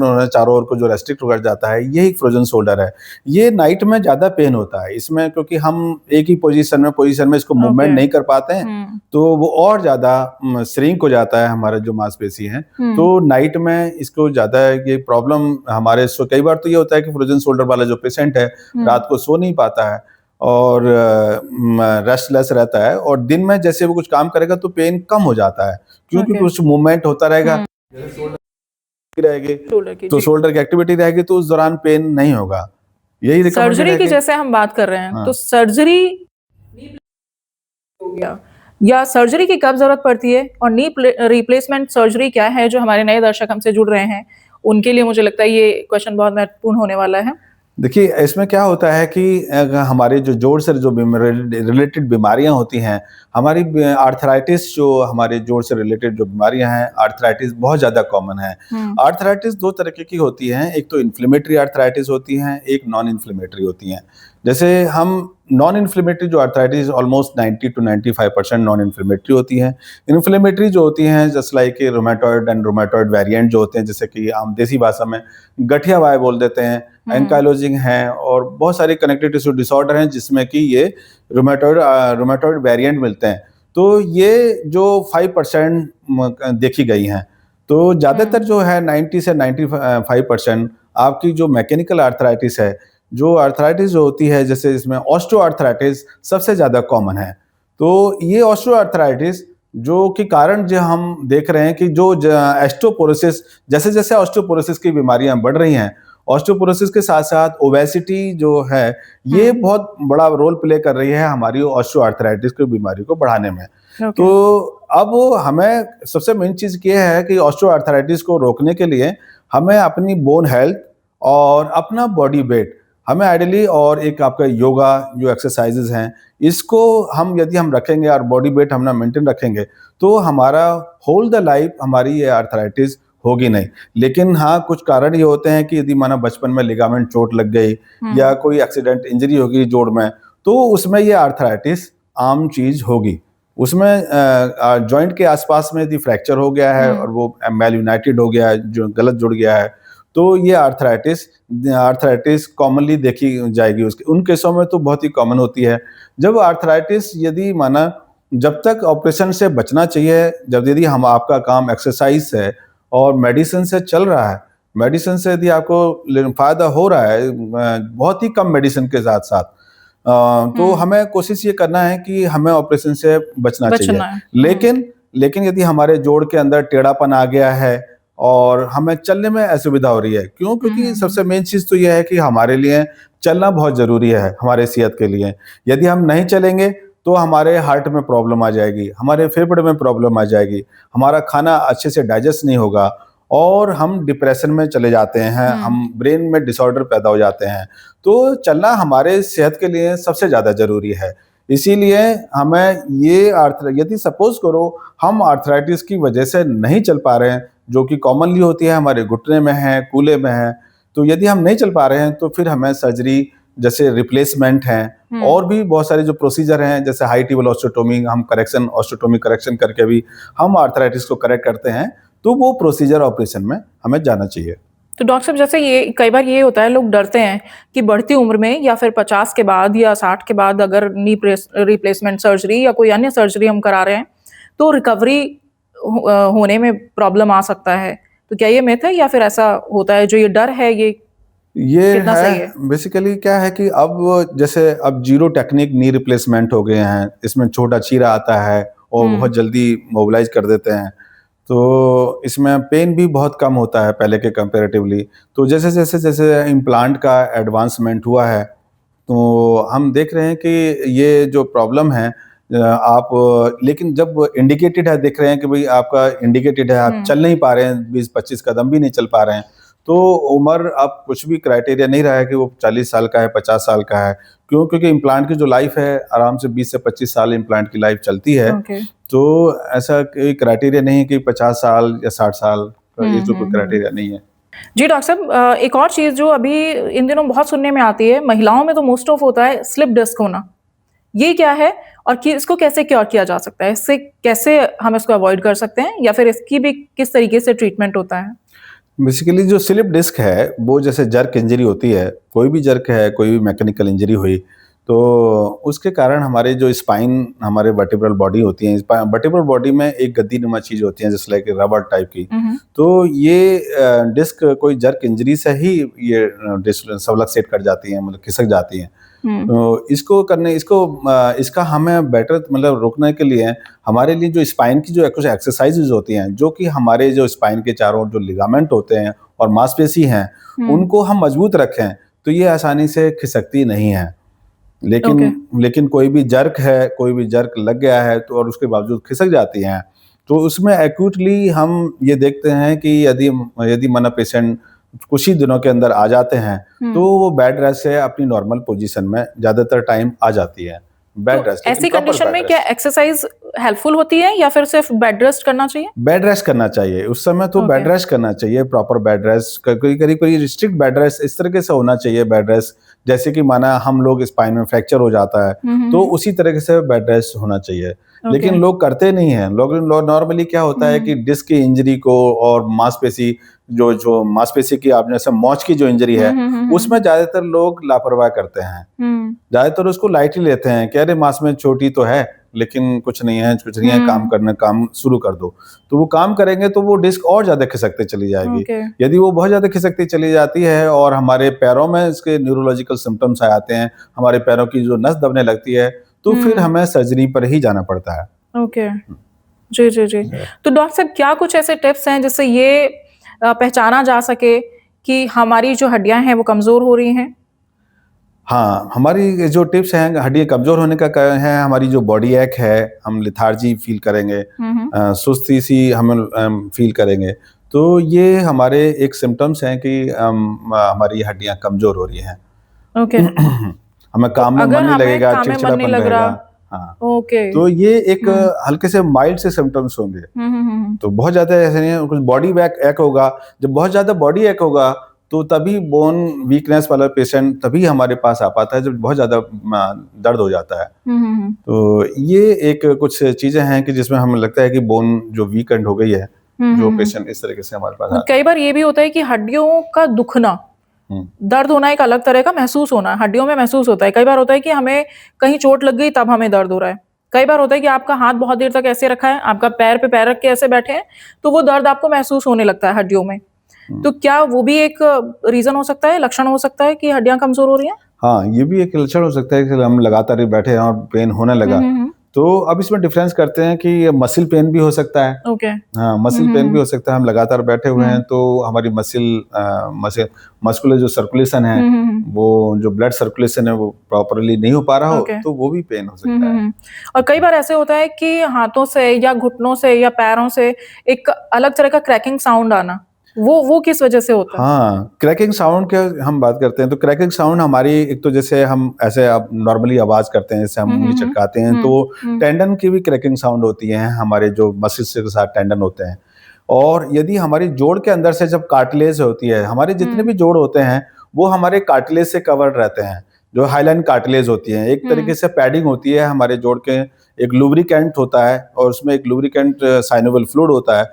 होना है, चारों ओर को जो रेस्ट्रिक्ट होकर जाता है, यही फ्रोजन शोल्डर है। ये नाइट में ज्यादा पेन होता है इसमें, क्योंकि हम एक ही पोजीशन में इसको मूवमेंट ओके। नहीं कर पाते हैं, तो वो और ज्यादा श्रिंक हो जाता है हमारा जो मांसपेशी है। तो नाइट में इसको ज्यादा ये प्रॉब्लम हमारे कई बार तो ये होता है कि फ्रोजन शोल्डर वाला जो पेशेंट है रात को सो नहीं पाता है और रेस्टलेस रहता है, और दिन में जैसे वो कुछ काम करेगा तो पेन कम हो जाता है, क्योंकि ओके। कुछ मूवमेंट होता रहेगा, जैसे शोल्डर रहेगी शोल्डर की, तो जी। शोल्डर की एक्टिविटी रहेगी तो उस दौरान पेन नहीं होगा। यही रिकमेंडेड सर्जरी है की कि जैसे हम बात कर रहे हैं, हाँ। तो सर्जरी हो गया, या सर्जरी की कब जरूरत पड़ती है, और नी रिप्लेसमेंट सर्जरी क्या है, जो हमारे नए दर्शक हमसे जुड़ रहे हैं उनके लिए मुझे लगता है ये क्वेश्चन बहुत महत्वपूर्ण होने वाला है। देखिए, इसमें क्या होता है कि हमारे जो जोड़ से जो रिलेटेड बीमारियां होती हैं, हमारी आर्थराइटिस, जो हमारे जोड़ से रिलेटेड जो बीमारियां हैं, आर्थराइटिस बहुत ज़्यादा कॉमन है। आर्थराइटिस दो तरीके की होती हैं, एक तो इन्फ्लेमेटरी आर्थराइटिस होती हैं, एक नॉन इन्फ्लेमेटरी होती हैं। जैसे हम नॉन इन्फ्लेमेटरी जो arthritis almost 90 to 95% non inflammatory होती हैं। इन्फ्लेमेटरी जो होती हैं just like rheumatoid and rheumatoid variant जो होते हैं, जैसे कि हम देसी भाषा में गठिया वाय बोल देते हैं, एंकाइलोजिंग है, और बहुत सारे कनेक्टिव टिश्यू डिसऑर्डर हैं जिसमें कि ये रोमेटॉइड वेरिएंट मिलते हैं। तो ये जो 5% देखी गई हैं, तो ज़्यादातर जो है 90 से 95% आपकी जो मैकेनिकल आर्थराइटिस है, जो आर्थराइटिस जो होती है, जैसे इसमें ऑस्टियोआर्थराइटिस सबसे ज़्यादा कॉमन है। तो ये ऑस्टियोआर्थराइटिस जो कि कारण जो हम देख रहे हैं कि जो ऑस्टियोपोरोसिस, जैसे-जैसे ऑस्टियोपोरोसिस की बीमारियां बढ़ रही हैं, ऑस्टियोपोरोसिस के साथ-साथ ओबेसिटी जो है, ये बहुत बड़ा रोल प्ले कर रही है हमारी ऑस्टियोआर्थराइटिस की बीमारी को बढ़ाने में। तो अब हमें सबसे मेन चीज़ ये है कि ऑस्टियोआर्थराइटिस को रोकने के लिए हमें अपनी बोन हेल्थ और अपना बॉडी वेट हमें आइडियली, और एक आपका योगा जो एक्सरसाइजेज हैं, इसको यदि हम रखेंगे और बॉडी वेट हम ना मेंटेन रखेंगे, तो हमारा होल द लाइफ हमारी ये आर्थराइटिस होगी नहीं। लेकिन हाँ, कुछ कारण ये होते हैं कि यदि माना बचपन में लिगामेंट चोट लग गई या कोई एक्सीडेंट इंजरी होगी जोड़ में, तो उसमें ये आर्थराइटिस आम चीज होगी। उसमें जॉइंट के आसपास में यदि फ्रैक्चर हो गया है और वो मेल यूनाइटेड हो गया है, जो गलत जुड़ गया है, तो ये आर्थराइटिस कॉमनली देखी जाएगी। उसके उन केसों में तो बहुत ही कॉमन होती है। जब आर्थराइटिस यदि माना, जब तक ऑपरेशन से बचना चाहिए, जब यदि हम आपका काम एक्सरसाइज से और मेडिसिन से चल रहा है, मेडिसिन से यदि आपको फायदा हो रहा है, बहुत ही कम मेडिसिन के साथ साथ, तो हमें कोशिश ये करना है कि हमें ऑपरेशन से बचना चाहिए। लेकिन यदि हमारे जोड़ के अंदर टेढ़ापन आ गया है और हमें चलने में असुविधा हो रही है, क्यों? क्योंकि सबसे मेन चीज तो यह है कि हमारे लिए चलना बहुत जरूरी है हमारे सेहत के लिए। यदि हम नहीं चलेंगे तो हमारे हार्ट में प्रॉब्लम आ जाएगी, हमारे फेफड़े में प्रॉब्लम आ जाएगी, हमारा खाना अच्छे से डाइजेस्ट नहीं होगा और हम डिप्रेशन में चले जाते हैं, हम ब्रेन में डिसऑर्डर पैदा हो जाते हैं। तो चलना हमारे सेहत के लिए सबसे ज्यादा जरूरी है। इसीलिए हमें ये यदि सपोज करो हम आर्थराइटिस की वजह से नहीं चल पा रहे हैं, जो कि कॉमनली होती है, हमारे घुटने में है, कूल्हे में है, तो यदि हम नहीं चल पा रहे हैं तो फिर हमें सर्जरी जैसे रिप्लेसमेंट हैं और भी बहुत सारे जो प्रोसीजर हैं, जैसे हाई टेबल ऑस्टियोटोमी, हम करेक्शन ऑस्टियोटोमी करेक्शन करके भी हम आर्थराइटिस को करेक्ट करते हैं, तो वो प्रोसीजर ऑपरेशन में हमें जाना चाहिए। तो डॉक्टर साहब, जैसे ये कई बार ये होता है, लोग डरते हैं कि बढ़ती उम्र में या फिर 50 के बाद या 60 के बाद अगर नी रिप्लेसमेंट सर्जरी या कोई अन्य सर्जरी हम करा रहे हैं तो रिकवरी होने में प्रॉब्लम आ सकता है। तो क्या ये मिथ है या फिर ऐसा होता है? जो ये डर है ये कितना सही है? बेसिकली क्या है कि अब जैसे अब जीरो टेक्निक नी रिप्लेसमेंट हो गए हैं, इसमें छोटा चीरा आता है और बहुत जल्दी मोबिलाइज कर देते हैं, तो इसमें पेन भी बहुत कम होता है पहले के कंपैरेटिवली। तो जैसे जैसे जैसे इम्प्लांट का एडवांसमेंट हुआ है, तो हम देख रहे हैं कि ये जो प्रॉब्लम है आप लेकिन जब इंडिकेटेड है, देख रहे हैं कि भाई आपका इंडिकेटेड है, आप चल नहीं पा रहे हैं, 20-25 कदम भी नहीं चल पा रहे हैं, तो उम्र अब कुछ भी क्राइटेरिया नहीं रहा है कि वो 40 साल का है, 50 साल का है। क्यों? क्योंकि इम्प्लांट की जो लाइफ है आराम से 20 से 25 साल इम्प्लांट की लाइफ चलती है। तो ऐसा कोई क्राइटेरिया नहीं है कि 50 साल या 60 साल का, ये जो कोई क्राइटेरिया नहीं है। जी डॉक्टर साहब, एक और चीज जो अभी इन दिनों बहुत सुनने में आती है, महिलाओं में तो मोस्ट ऑफ होता है स्लिप डिस्क होना। ये क्या है और इसको कैसे क्योर किया जा सकता है? इससे कैसे हम इसको अवॉइड कर सकते हैं या फिर इसकी भी किस तरीके से ट्रीटमेंट होता है? बेसिकली जो स्लिप डिस्क है वो जैसे जर्क इंजरी होती है, कोई भी जर्क है, कोई भी मैकेनिकल इंजरी हुई, तो उसके कारण हमारे जो स्पाइन, हमारे वर्टिब्रल बॉडी होती है, वर्टिब्रल बॉडी में एक गद्दी नुमा चीज होती है जैसे लाइक रबर टाइप की, तो ये डिस्क कोई जर्क इंजरी से ही ये डिस्क सबलक्सेट कर जाती है, मतलब खिसक जाती है। तो इसका हमें बेटर मतलब रोकने के लिए हमारे लिए जो स्पाइन की जो कुछ एक्सरसाइजेज होती हैं, जो कि हमारे जो स्पाइन के चारों जो लिगामेंट होते हैं और मांसपेशी हैं, उनको हम मजबूत रखें तो ये आसानी से खिसकती नहीं है। लेकिन कोई भी जर्क लग गया है तो और उसके बावजूद खिसक जाती हैं, तो उसमें एक्यूटली हम ये देखते हैं कि यदि माना पेशेंट कुछ ही दिनों के अंदर आ जाते हैं, तो वो बेड रेस्ट से अपनी नॉर्मल पोजीशन में ज्यादातर टाइम आ जाती है। बेड रेस्ट, ऐसी कंडीशन में क्या एक्सरसाइज हेल्पफुल होती है या फिर सिर्फ बेड रेस्ट करना चाहिए? बेड रेस्ट करना चाहिए उस समय, तो बेड रेस्ट करना चाहिए, प्रॉपर बेड रेस्ट, करीब रिस्ट्रिक्ट बेड रेस्ट इस तरीके से होना चाहिए बेड रेस्ट, जैसे कि माना हम लोग स्पाइन में फ्रैक्चर हो जाता है तो उसी तरीके से बेड रेस्ट होना चाहिए। लेकिन लोग करते नहीं हैं। लोग नॉर्मली क्या होता है कि डिस्क की इंजरी को और मांसपेशी जो मांसपेशी की आपने जैसे मोच की जो इंजरी है, उसमें ज्यादातर लोग लापरवाही करते हैं, ज्यादातर उसको लाइटली लेते हैं, कह रहे मांस में छोटी तो है लेकिन कुछ नहीं है, काम शुरू कर दो, तो वो काम करेंगे तो वो डिस्क और ज्यादा खिसकते चली जाएगी। यदि वो बहुत ज्यादा खिसकती चली जाती है और हमारे पैरों में इसके न्यूरोलॉजिकल सिम्टम्स आ जाते हैं, हमारे पैरों की जो नस दबने लगती है, तो फिर हमें सर्जरी पर ही जाना पड़ता है। ओके, जी जी जी। तो डॉक्टर साहब, क्या कुछ ऐसे टिप्स हैं जिससे ये पहचाना जा सके कि हमारी जो हड्डियां हैं वो कमजोर हो रही हैं? हाँ, हमारी जो टिप्स हैं हड्डियां कमजोर होने का कारण है हमारी जो बॉडी एक है, हम लेथार्जी फील करेंगे, सुस्ती सी हम फील करेंगे, तो ये हमारे एक सिम्टम्स हैं कि हमारी हड्डियां कमजोर हो रही हैं। ओके। हमें काम में मन नहीं लगेगा, चिड़चिड़ापन रहेगा। हाँ, ओके। तो ये एक हल्के से माइल्ड से सिम्टम्स होंगे, तो बहुत ज्यादा ऐसे नहीं है। कुछ बॉडी एक होगा, जब बहुत ज्यादा बॉडी एक होगा तो तभी बोन वीकनेस वाला पेशेंट तभी हमारे पास आ पाता है जब बहुत ज्यादा दर्द हो जाता है। तो ये एक कुछ चीजें हैं कि जिसमें हमें लगता है कि बोन जो वीकेंड हो गई है, जो पेशेंट इस तरीके से हमारे पास। कई बार ये भी होता है कि हड्डियों का दुखना, दर्द होना एक अलग तरह का महसूस होना हड्डियों में महसूस होता है। कई बार होता है कि हमें कहीं चोट लग गई तब हमें दर्द हो रहा है। कई बार होता है कि आपका हाथ बहुत देर तक ऐसे रखा है, आपका पैर पे पैर रख के ऐसे बैठे हैं, तो वो दर्द आपको महसूस होने लगता है हड्डियों में। तो क्या वो भी एक रीजन हो सकता है, लक्षण हो सकता है कि हड्डियां कमजोर हो रही हैं? हाँ, ये भी एक लक्षण हो सकता है कि हम लगातार ही बैठे हैं और पेन होने लगा। तो अब इसमें डिफरेंस करते हैं कि मसल पेन भी हो सकता है। ओके। हाँ, मसल पेन भी हो सकता है, हम लगातार बैठे हुए हैं तो हमारी मस्कुलर जो सर्कुलेशन है, वो जो ब्लड सर्कुलेशन है वो प्रॉपरली नहीं हो पा रहा हो, तो वो भी पेन हो सकता है। और कई बार ऐसे होता है कि हाथों से या घुटनों से या पैरों से एक अलग तरह का क्रैकिंग साउंड आना, वो किस वजह से होता है? हाँ, क्रैकिंग साउंड की हम बात करते हैं तो क्रैकिंग साउंड हमारी एक तो जैसे हम ऐसे अब नॉर्मली आवाज करते हैं, जैसे हम उंगली चटकाते हैं, तो टेंडन की भी क्रैकिंग साउंड होती है, हमारे जो मसल्स के साथ टेंडन होते हैं। और यदि हमारी जोड़ के अंदर से जब कार्टिलेज होती है, हमारे जितने भी जोड़ होते हैं वो हमारे कार्टिलेज से कवर्ड रहते हैं। जो हाइलाइन कार्टिलेज होती है, एक तरीके से पैडिंग होती है हमारे जोड़ के, एक लुब्रिकेंट होता है और उसमें एक लुब्रिकेंट साइनोवियल फ्लूइड होता है।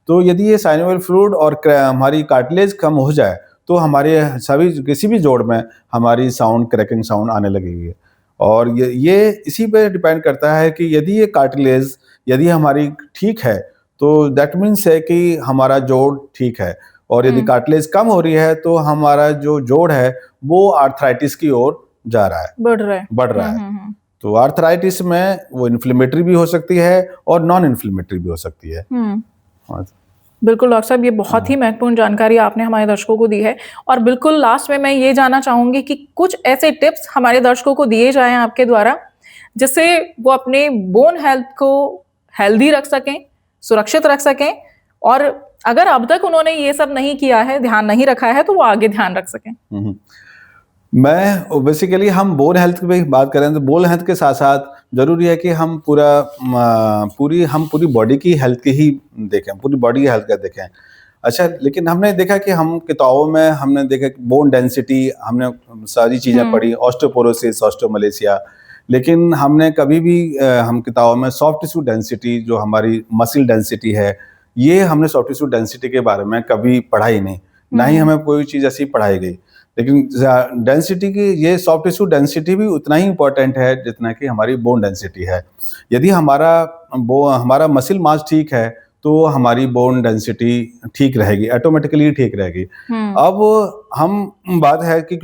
तो यदि ये साइनोवियल फ्लूइड और हमारी कार्टिलेज कम हो जाए तो हमारे सभी किसी भी जोड़ में हमारी साउंड क्रैकिंग साउंड आने लगेगी। और ये इसी पे डिपेंड करता है कि यदि ये कार्टिलेज यदि हमारी ठीक है तो दैट मीन्स है कि हमारा जोड़ ठीक है, और यदि कार्टिलेज कम हो रही है तो हमारा जो जोड़ है वो आर्थराइटिस की ओर जा रहा है, बढ़ रहा है। तो आर्थराइटिस में वो इन्फ्लेमेटरी भी हो सकती है और नॉन इन्फ्लेमेटरी भी हो सकती है। हाँ। बिल्कुल डॉक्टर साहब, ये बहुत ही महत्वपूर्ण जानकारी आपने हमारे दर्शकों को दी है। और बिल्कुल लास्ट में मैं ये जानना चाहूंगी कि कुछ ऐसे टिप्स हमारे दर्शकों को दिए जाएं आपके द्वारा जिससे वो अपने बोन हेल्थ को हेल्दी रख सकें, सुरक्षित रख सकें, और अगर अब तक उन्होंने ये सब नहीं किया है, ध्यान नहीं रखा है, तो वो आगे ध्यान रख सकें। मैं बेसिकली हम बोन हेल्थ की बात करें तो बोन हेल्थ के साथ साथ जरूरी है कि हम पूरी बॉडी की हेल्थ की ही देखें, पूरी बॉडी की हेल्थ का देखें। अच्छा, लेकिन हमने देखा कि हम किताबों में हमने देखा कि बोन डेंसिटी हमने सारी चीज़ें पढ़ी, ऑस्टियोपोरोसिस, ऑस्टियोमलेशिया, लेकिन हमने कभी भी हम किताबों में सॉफ्ट टिश्यू डेंसिटी जो हमारी मसल डेंसिटी है, ये हमने सॉफ्ट टिश्यू डेंसिटी के बारे में कभी पढ़ा ही नहीं, ना ही हमें कोई चीज़ ऐसी पढ़ाई गई। लेकिन डेंसिटी की ये सॉफ्ट टिश्यू डेंसिटी भी उतना ही इंपॉर्टेंट है जितना कि हमारी बोन डेंसिटी है। यदि हमारा मसल मास ठीक है तो हमारी बोन डेंसिटी ठीक रहेगी, ऑटोमेटिकली ठीक रहेगी। अब हम बात है कि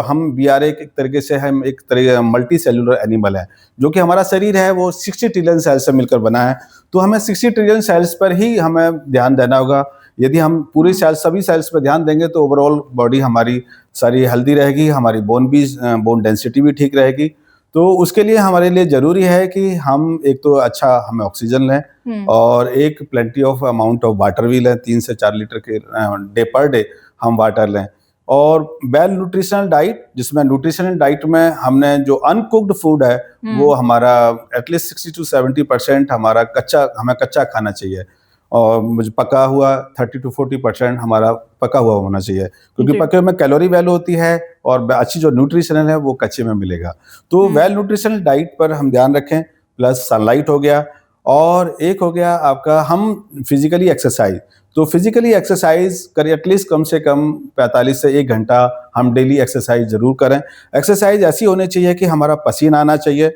हम वी आर एक तरीके से हम एक तरह मल्टी सेलुलर एनिमल है, जो कि हमारा शरीर है वो 60 ट्रिलियन सेल्स से मिलकर बना है। तो हमें 60 ट्रिलियन सेल्स पर ही हमें ध्यान देना होगा। यदि हम सभी सेल्स पर ध्यान देंगे तो ओवरऑल बॉडी हमारी सारी हेल्दी रहेगी, हमारी बोन डेंसिटी भी ठीक रहेगी। तो उसके लिए हमारे लिए जरूरी है कि हम एक तो अच्छा हमें ऑक्सीजन लें और एक plenty of amount of water भी लें, 3 से 4 लीटर के पर डे हम वाटर लें। और वेल न्यूट्रिशनल डाइट, जिसमें न्यूट्रिशनल डाइट में हमने जो अनकुक्ड फूड है वो हमारा एटलीस्ट 60 to 70% हमें कच्चा खाना चाहिए, और मुझे पका हुआ 30 to 40% हमारा पका हुआ होना चाहिए, क्योंकि पके में कैलोरी वैल्यू होती है और अच्छी जो न्यूट्रिशनल है वो कच्चे में मिलेगा। तो वेल न्यूट्रिशनल डाइट पर हम ध्यान रखें, प्लस सनलाइट हो गया, और एक हो गया आपका हम फिजिकली एक्सरसाइज। तो फिजिकली एक्सरसाइज करें, एटलीस्ट कम से कम 45 से 1 घंटा हम डेली एक्सरसाइज जरूर करें। एक्सरसाइज ऐसी होनी चाहिए कि हमारा पसीना आना चाहिए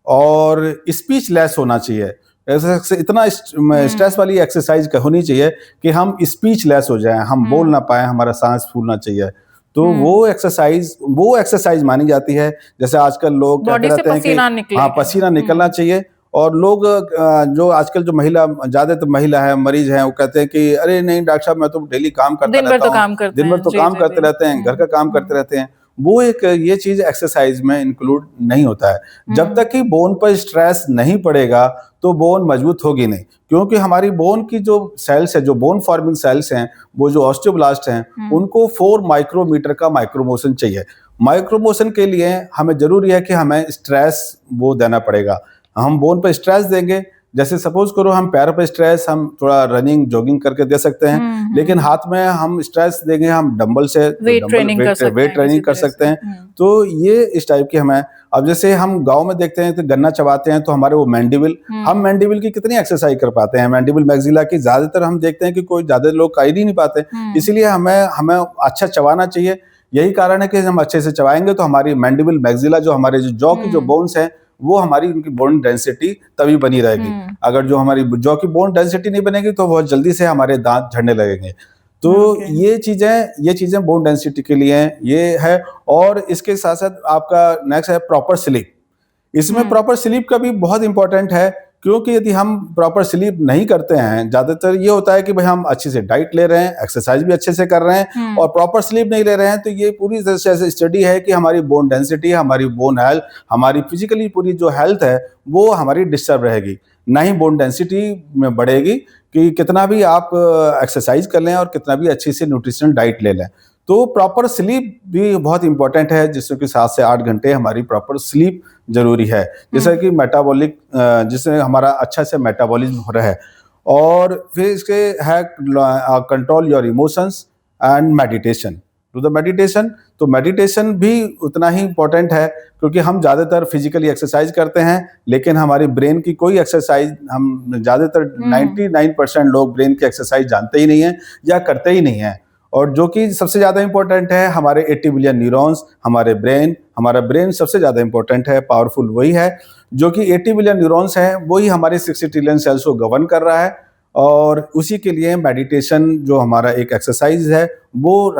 और स्पीच लेस होना चाहिए। इतना स्ट्रेस वाली एक्सरसाइज होनी चाहिए कि हम स्पीच लेस हो जाएं, हम बोल ना पाए, हमारा सांस फूलना चाहिए। तो वो एक्सरसाइज मानी जाती है। जैसे आजकल लोग कहते रहते हैं कि हाँ, पसीना निकलना चाहिए, और लोग जो आजकल जो ज्यादातर महिला है, मरीज हैं, वो कहते हैं कि अरे नहीं डॉक्टर साहब, मैं तो डेली काम करता रहता हूँ, दिन भर तो काम करते रहते हैं, घर का काम करते रहते हैं। वो ये चीज एक्सरसाइज में इंक्लूड नहीं होता है। जब तक कि बोन पर स्ट्रेस नहीं पड़ेगा तो बोन मजबूत होगी नहीं, क्योंकि हमारी बोन की जो सेल्स है, जो बोन फॉर्मिंग सेल्स हैं, वो जो ऑस्टियोब्लास्ट हैं, उनको 4 माइक्रोमीटर का माइक्रोमोशन चाहिए। माइक्रोमोशन के लिए हमें जरूरी है कि हमें स्ट्रेस वो देना पड़ेगा। हम बोन पर स्ट्रेस देंगे, जैसे सपोज करो हम पैरों पर स्ट्रेस हम थोड़ा रनिंग जॉगिंग करके दे सकते हैं, लेकिन हाथ में हम स्ट्रेस देंगे, हम डंबल से वेट ट्रेनिंग कर सकते हैं। तो ये इस टाइप की हमें, अब जैसे हम गांव में देखते हैं तो गन्ना चबाते हैं तो हमारे वो मैंडिबल, हम मैंडिबल की कितनी एक्सरसाइज कर पाते हैं, मैंडिबल मैक्सिला की ज्यादातर हम देखते हैं कि कोई ज्यादा लोग कर ही नहीं पाते। इसलिए हमें अच्छा चबाना चाहिए। यही कारण है कि हम अच्छे से चबाएंगे तो हमारी मैंडिबल मैक्सिला, जो हमारे जो जॉ की जो बोन्स हैं, वो हमारी उनकी बोन डेंसिटी तभी बनी रहेगी। अगर जो हमारी जॉ की बोन डेंसिटी नहीं बनेगी तो बहुत जल्दी से हमारे दांत झड़ने लगेंगे। तो ये चीजें बोन डेंसिटी के लिए ये है। और इसके साथ साथ आपका नेक्स्ट है प्रॉपर स्लीप। इसमें प्रॉपर स्लीप का भी बहुत इंपॉर्टेंट है, क्योंकि यदि हम प्रॉपर स्लीप नहीं करते हैं, ज्यादातर ये होता है कि भाई हम अच्छे से डाइट ले रहे हैं, एक्सरसाइज भी अच्छे से कर रहे हैं, और प्रॉपर स्लीप नहीं ले रहे हैं, तो ये पूरी तरह से स्टडी है कि हमारी बोन डेंसिटी, हमारी बोन हेल्थ, हमारी फिजिकली पूरी जो हेल्थ है वो हमारी डिस्टर्ब रहेगी, ना ही बोन डेंसिटी में बढ़ेगी कि कितना भी आप एक्सरसाइज कर लें और कितना भी अच्छी से न्यूट्रिशनल डाइट ले लें। तो प्रॉपर स्लीप भी बहुत इंपॉर्टेंट है, जिसमें कि 7 से 8 घंटे हमारी प्रॉपर स्लीप जरूरी है, जैसे कि मेटाबॉलिक, जिससे हमारा अच्छा से मेटाबॉलिज्म हो रहा है। और फिर इसके है control your emotions and meditation. Do the meditation. तो मेडिटेशन भी उतना ही इंपॉर्टेंट है, क्योंकि हम ज़्यादातर फिजिकली एक्सरसाइज करते हैं, लेकिन हमारी ब्रेन की कोई एक्सरसाइज, हम ज़्यादातर 99% लोग ब्रेन की एक्सरसाइज जानते ही नहीं हैं या करते ही नहीं हैं। और जो कि सबसे ज़्यादा इंपॉर्टेंट है, हमारे 80 बिलियन न्यूरॉन्स, हमारा ब्रेन सबसे ज़्यादा इंपॉर्टेंट है, पावरफुल वही है, जो कि 80 बिलियन न्यूरॉन्स हैं, वही हमारे 60 ट्रिलियन सेल्स को गवर्न कर रहा है। और उसी के लिए मेडिटेशन जो हमारा एक एक्सरसाइज है, वो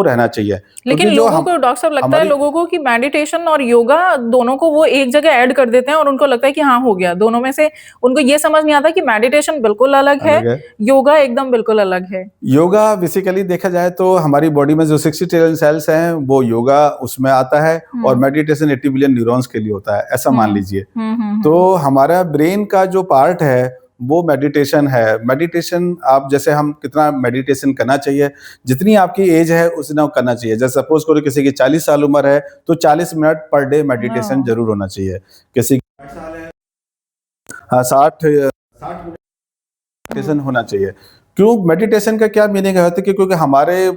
रहना चाहिए। लेकिन लोगों को डॉक्टर साहब लगता है लोगों को कि मेडिटेशन और योगा दोनों को वो एक जगह ऐड कर देते हैं और उनको लगता है कि हाँ हो गया, दोनों में से उनको ये समझ नहीं आता कि मेडिटेशन बिल्कुल अलग है, योगा एकदम बिल्कुल अलग है। योगा बेसिकली देखा जाए तो हमारी बॉडी में जो 60 ट्रिलियन सेल्स हैं, वो योगा उसमें आता है, और मेडिटेशन 80 बिलियन न्यूरॉन्स के लिए होता है, ऐसा मान लीजिए। तो हमारा ब्रेन का जो पार्ट है वो मेडिटेशन है। मेडिटेशन आप जैसे, हम कितना मेडिटेशन करना चाहिए, जितनी आपकी एज है उतना करना चाहिए। जैसे सपोज करो किसी की 40 साल उम्र है, तो 40 मिनट पर डे मेडिटेशन जरूर होना चाहिए। किसी की 60 साल है, 60 मेडिटेशन होना चाहिए। क्यों? मेडिटेशन का क्या मीनिंग है, क्योंकि हमारे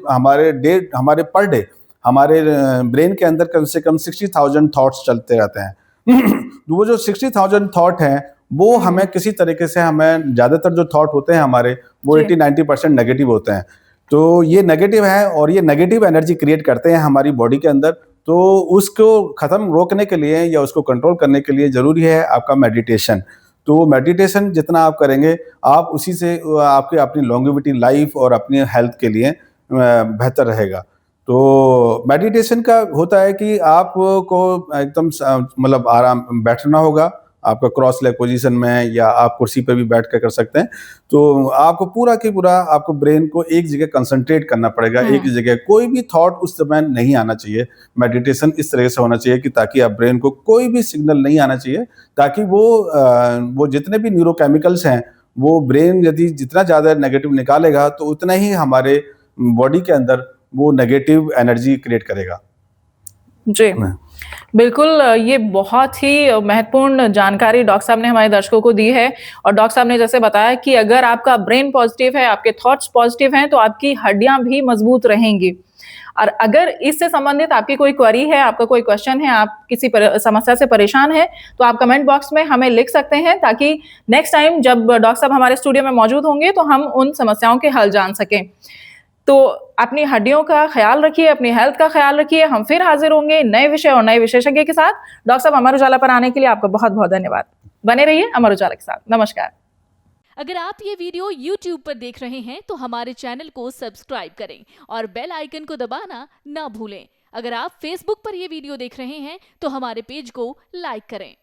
पर डे हमारे ब्रेन के अंदर कम से कम 60,000 थॉट्स चलते रहते हैं। वो जो 60,000 थॉट हैं, वो हमें किसी तरीके से, हमें ज़्यादातर जो थॉट होते हैं हमारे, वो 80-90% नेगेटिव होते हैं। तो ये नेगेटिव है, और ये नेगेटिव एनर्जी क्रिएट करते हैं हमारी बॉडी के अंदर। तो उसको ख़त्म रोकने के लिए या उसको कंट्रोल करने के लिए ज़रूरी है आपका मेडिटेशन। तो मेडिटेशन जितना आप करेंगे, आप उसी से आपके अपनी लॉन्गेविटी, लाइफ और अपनी हेल्थ के लिए बेहतर रहेगा। तो मेडिटेशन का होता है कि आपको एकदम मतलब आराम बैठना होगा, आपका क्रॉस लेग पोजीशन में, या आप कुर्सी पे भी बैठ कर सकते हैं। तो आपको पूरा की पूरा आपको ब्रेन को एक जगह कंसंट्रेट करना पड़ेगा, एक ही जगह। कोई भी थॉट उस समय नहीं आना चाहिए। मेडिटेशन इस तरह से होना चाहिए कि ताकि आप ब्रेन को कोई भी सिग्नल नहीं आना चाहिए, ताकि वो जितने भी न्यूरोकेमिकल्स हैं, वो ब्रेन यदि जितना ज़्यादा नेगेटिव निकालेगा, तो उतना ही हमारे बॉडी के अंदर वो नेगेटिव एनर्जी क्रिएट करेगा। जी, बिल्कुल, ये बहुत ही महत्वपूर्ण जानकारी डॉक्टर साहब ने हमारे दर्शकों को दी है। और डॉक्टर साहब ने जैसे बताया कि अगर आपका ब्रेन पॉजिटिव है, आपके थॉट्स पॉजिटिव हैं, तो आपकी हड्डियां भी मजबूत रहेंगी। और अगर इससे संबंधित आपकी कोई क्वेरी है, आपका कोई क्वेश्चन है, आप किसी समस्या से परेशान हैं, तो आप कमेंट बॉक्स में हमें लिख सकते हैं, ताकि नेक्स्ट टाइम जब डॉक्टर साहब हमारे स्टूडियो में मौजूद होंगे, तो हम उन समस्याओं के हल जान सकें। तो अपनी हड्डियों का ख्याल रखिए, अपनी हेल्थ का ख्याल रखिए। हम फिर हाजिर होंगे नए विषय और नए विशेषज्ञ के साथ। डॉक्टर साहब, अमर उजाला पर आने के लिए आपका बहुत बहुत धन्यवाद। बने रहिए अमर उजाला के साथ। नमस्कार। अगर आप ये वीडियो YouTube पर देख रहे हैं तो हमारे चैनल को सब्सक्राइब करें और बेल आइकन को दबाना ना भूलें। अगर आप Facebook पर ये वीडियो देख रहे हैं तो हमारे पेज को लाइक करें।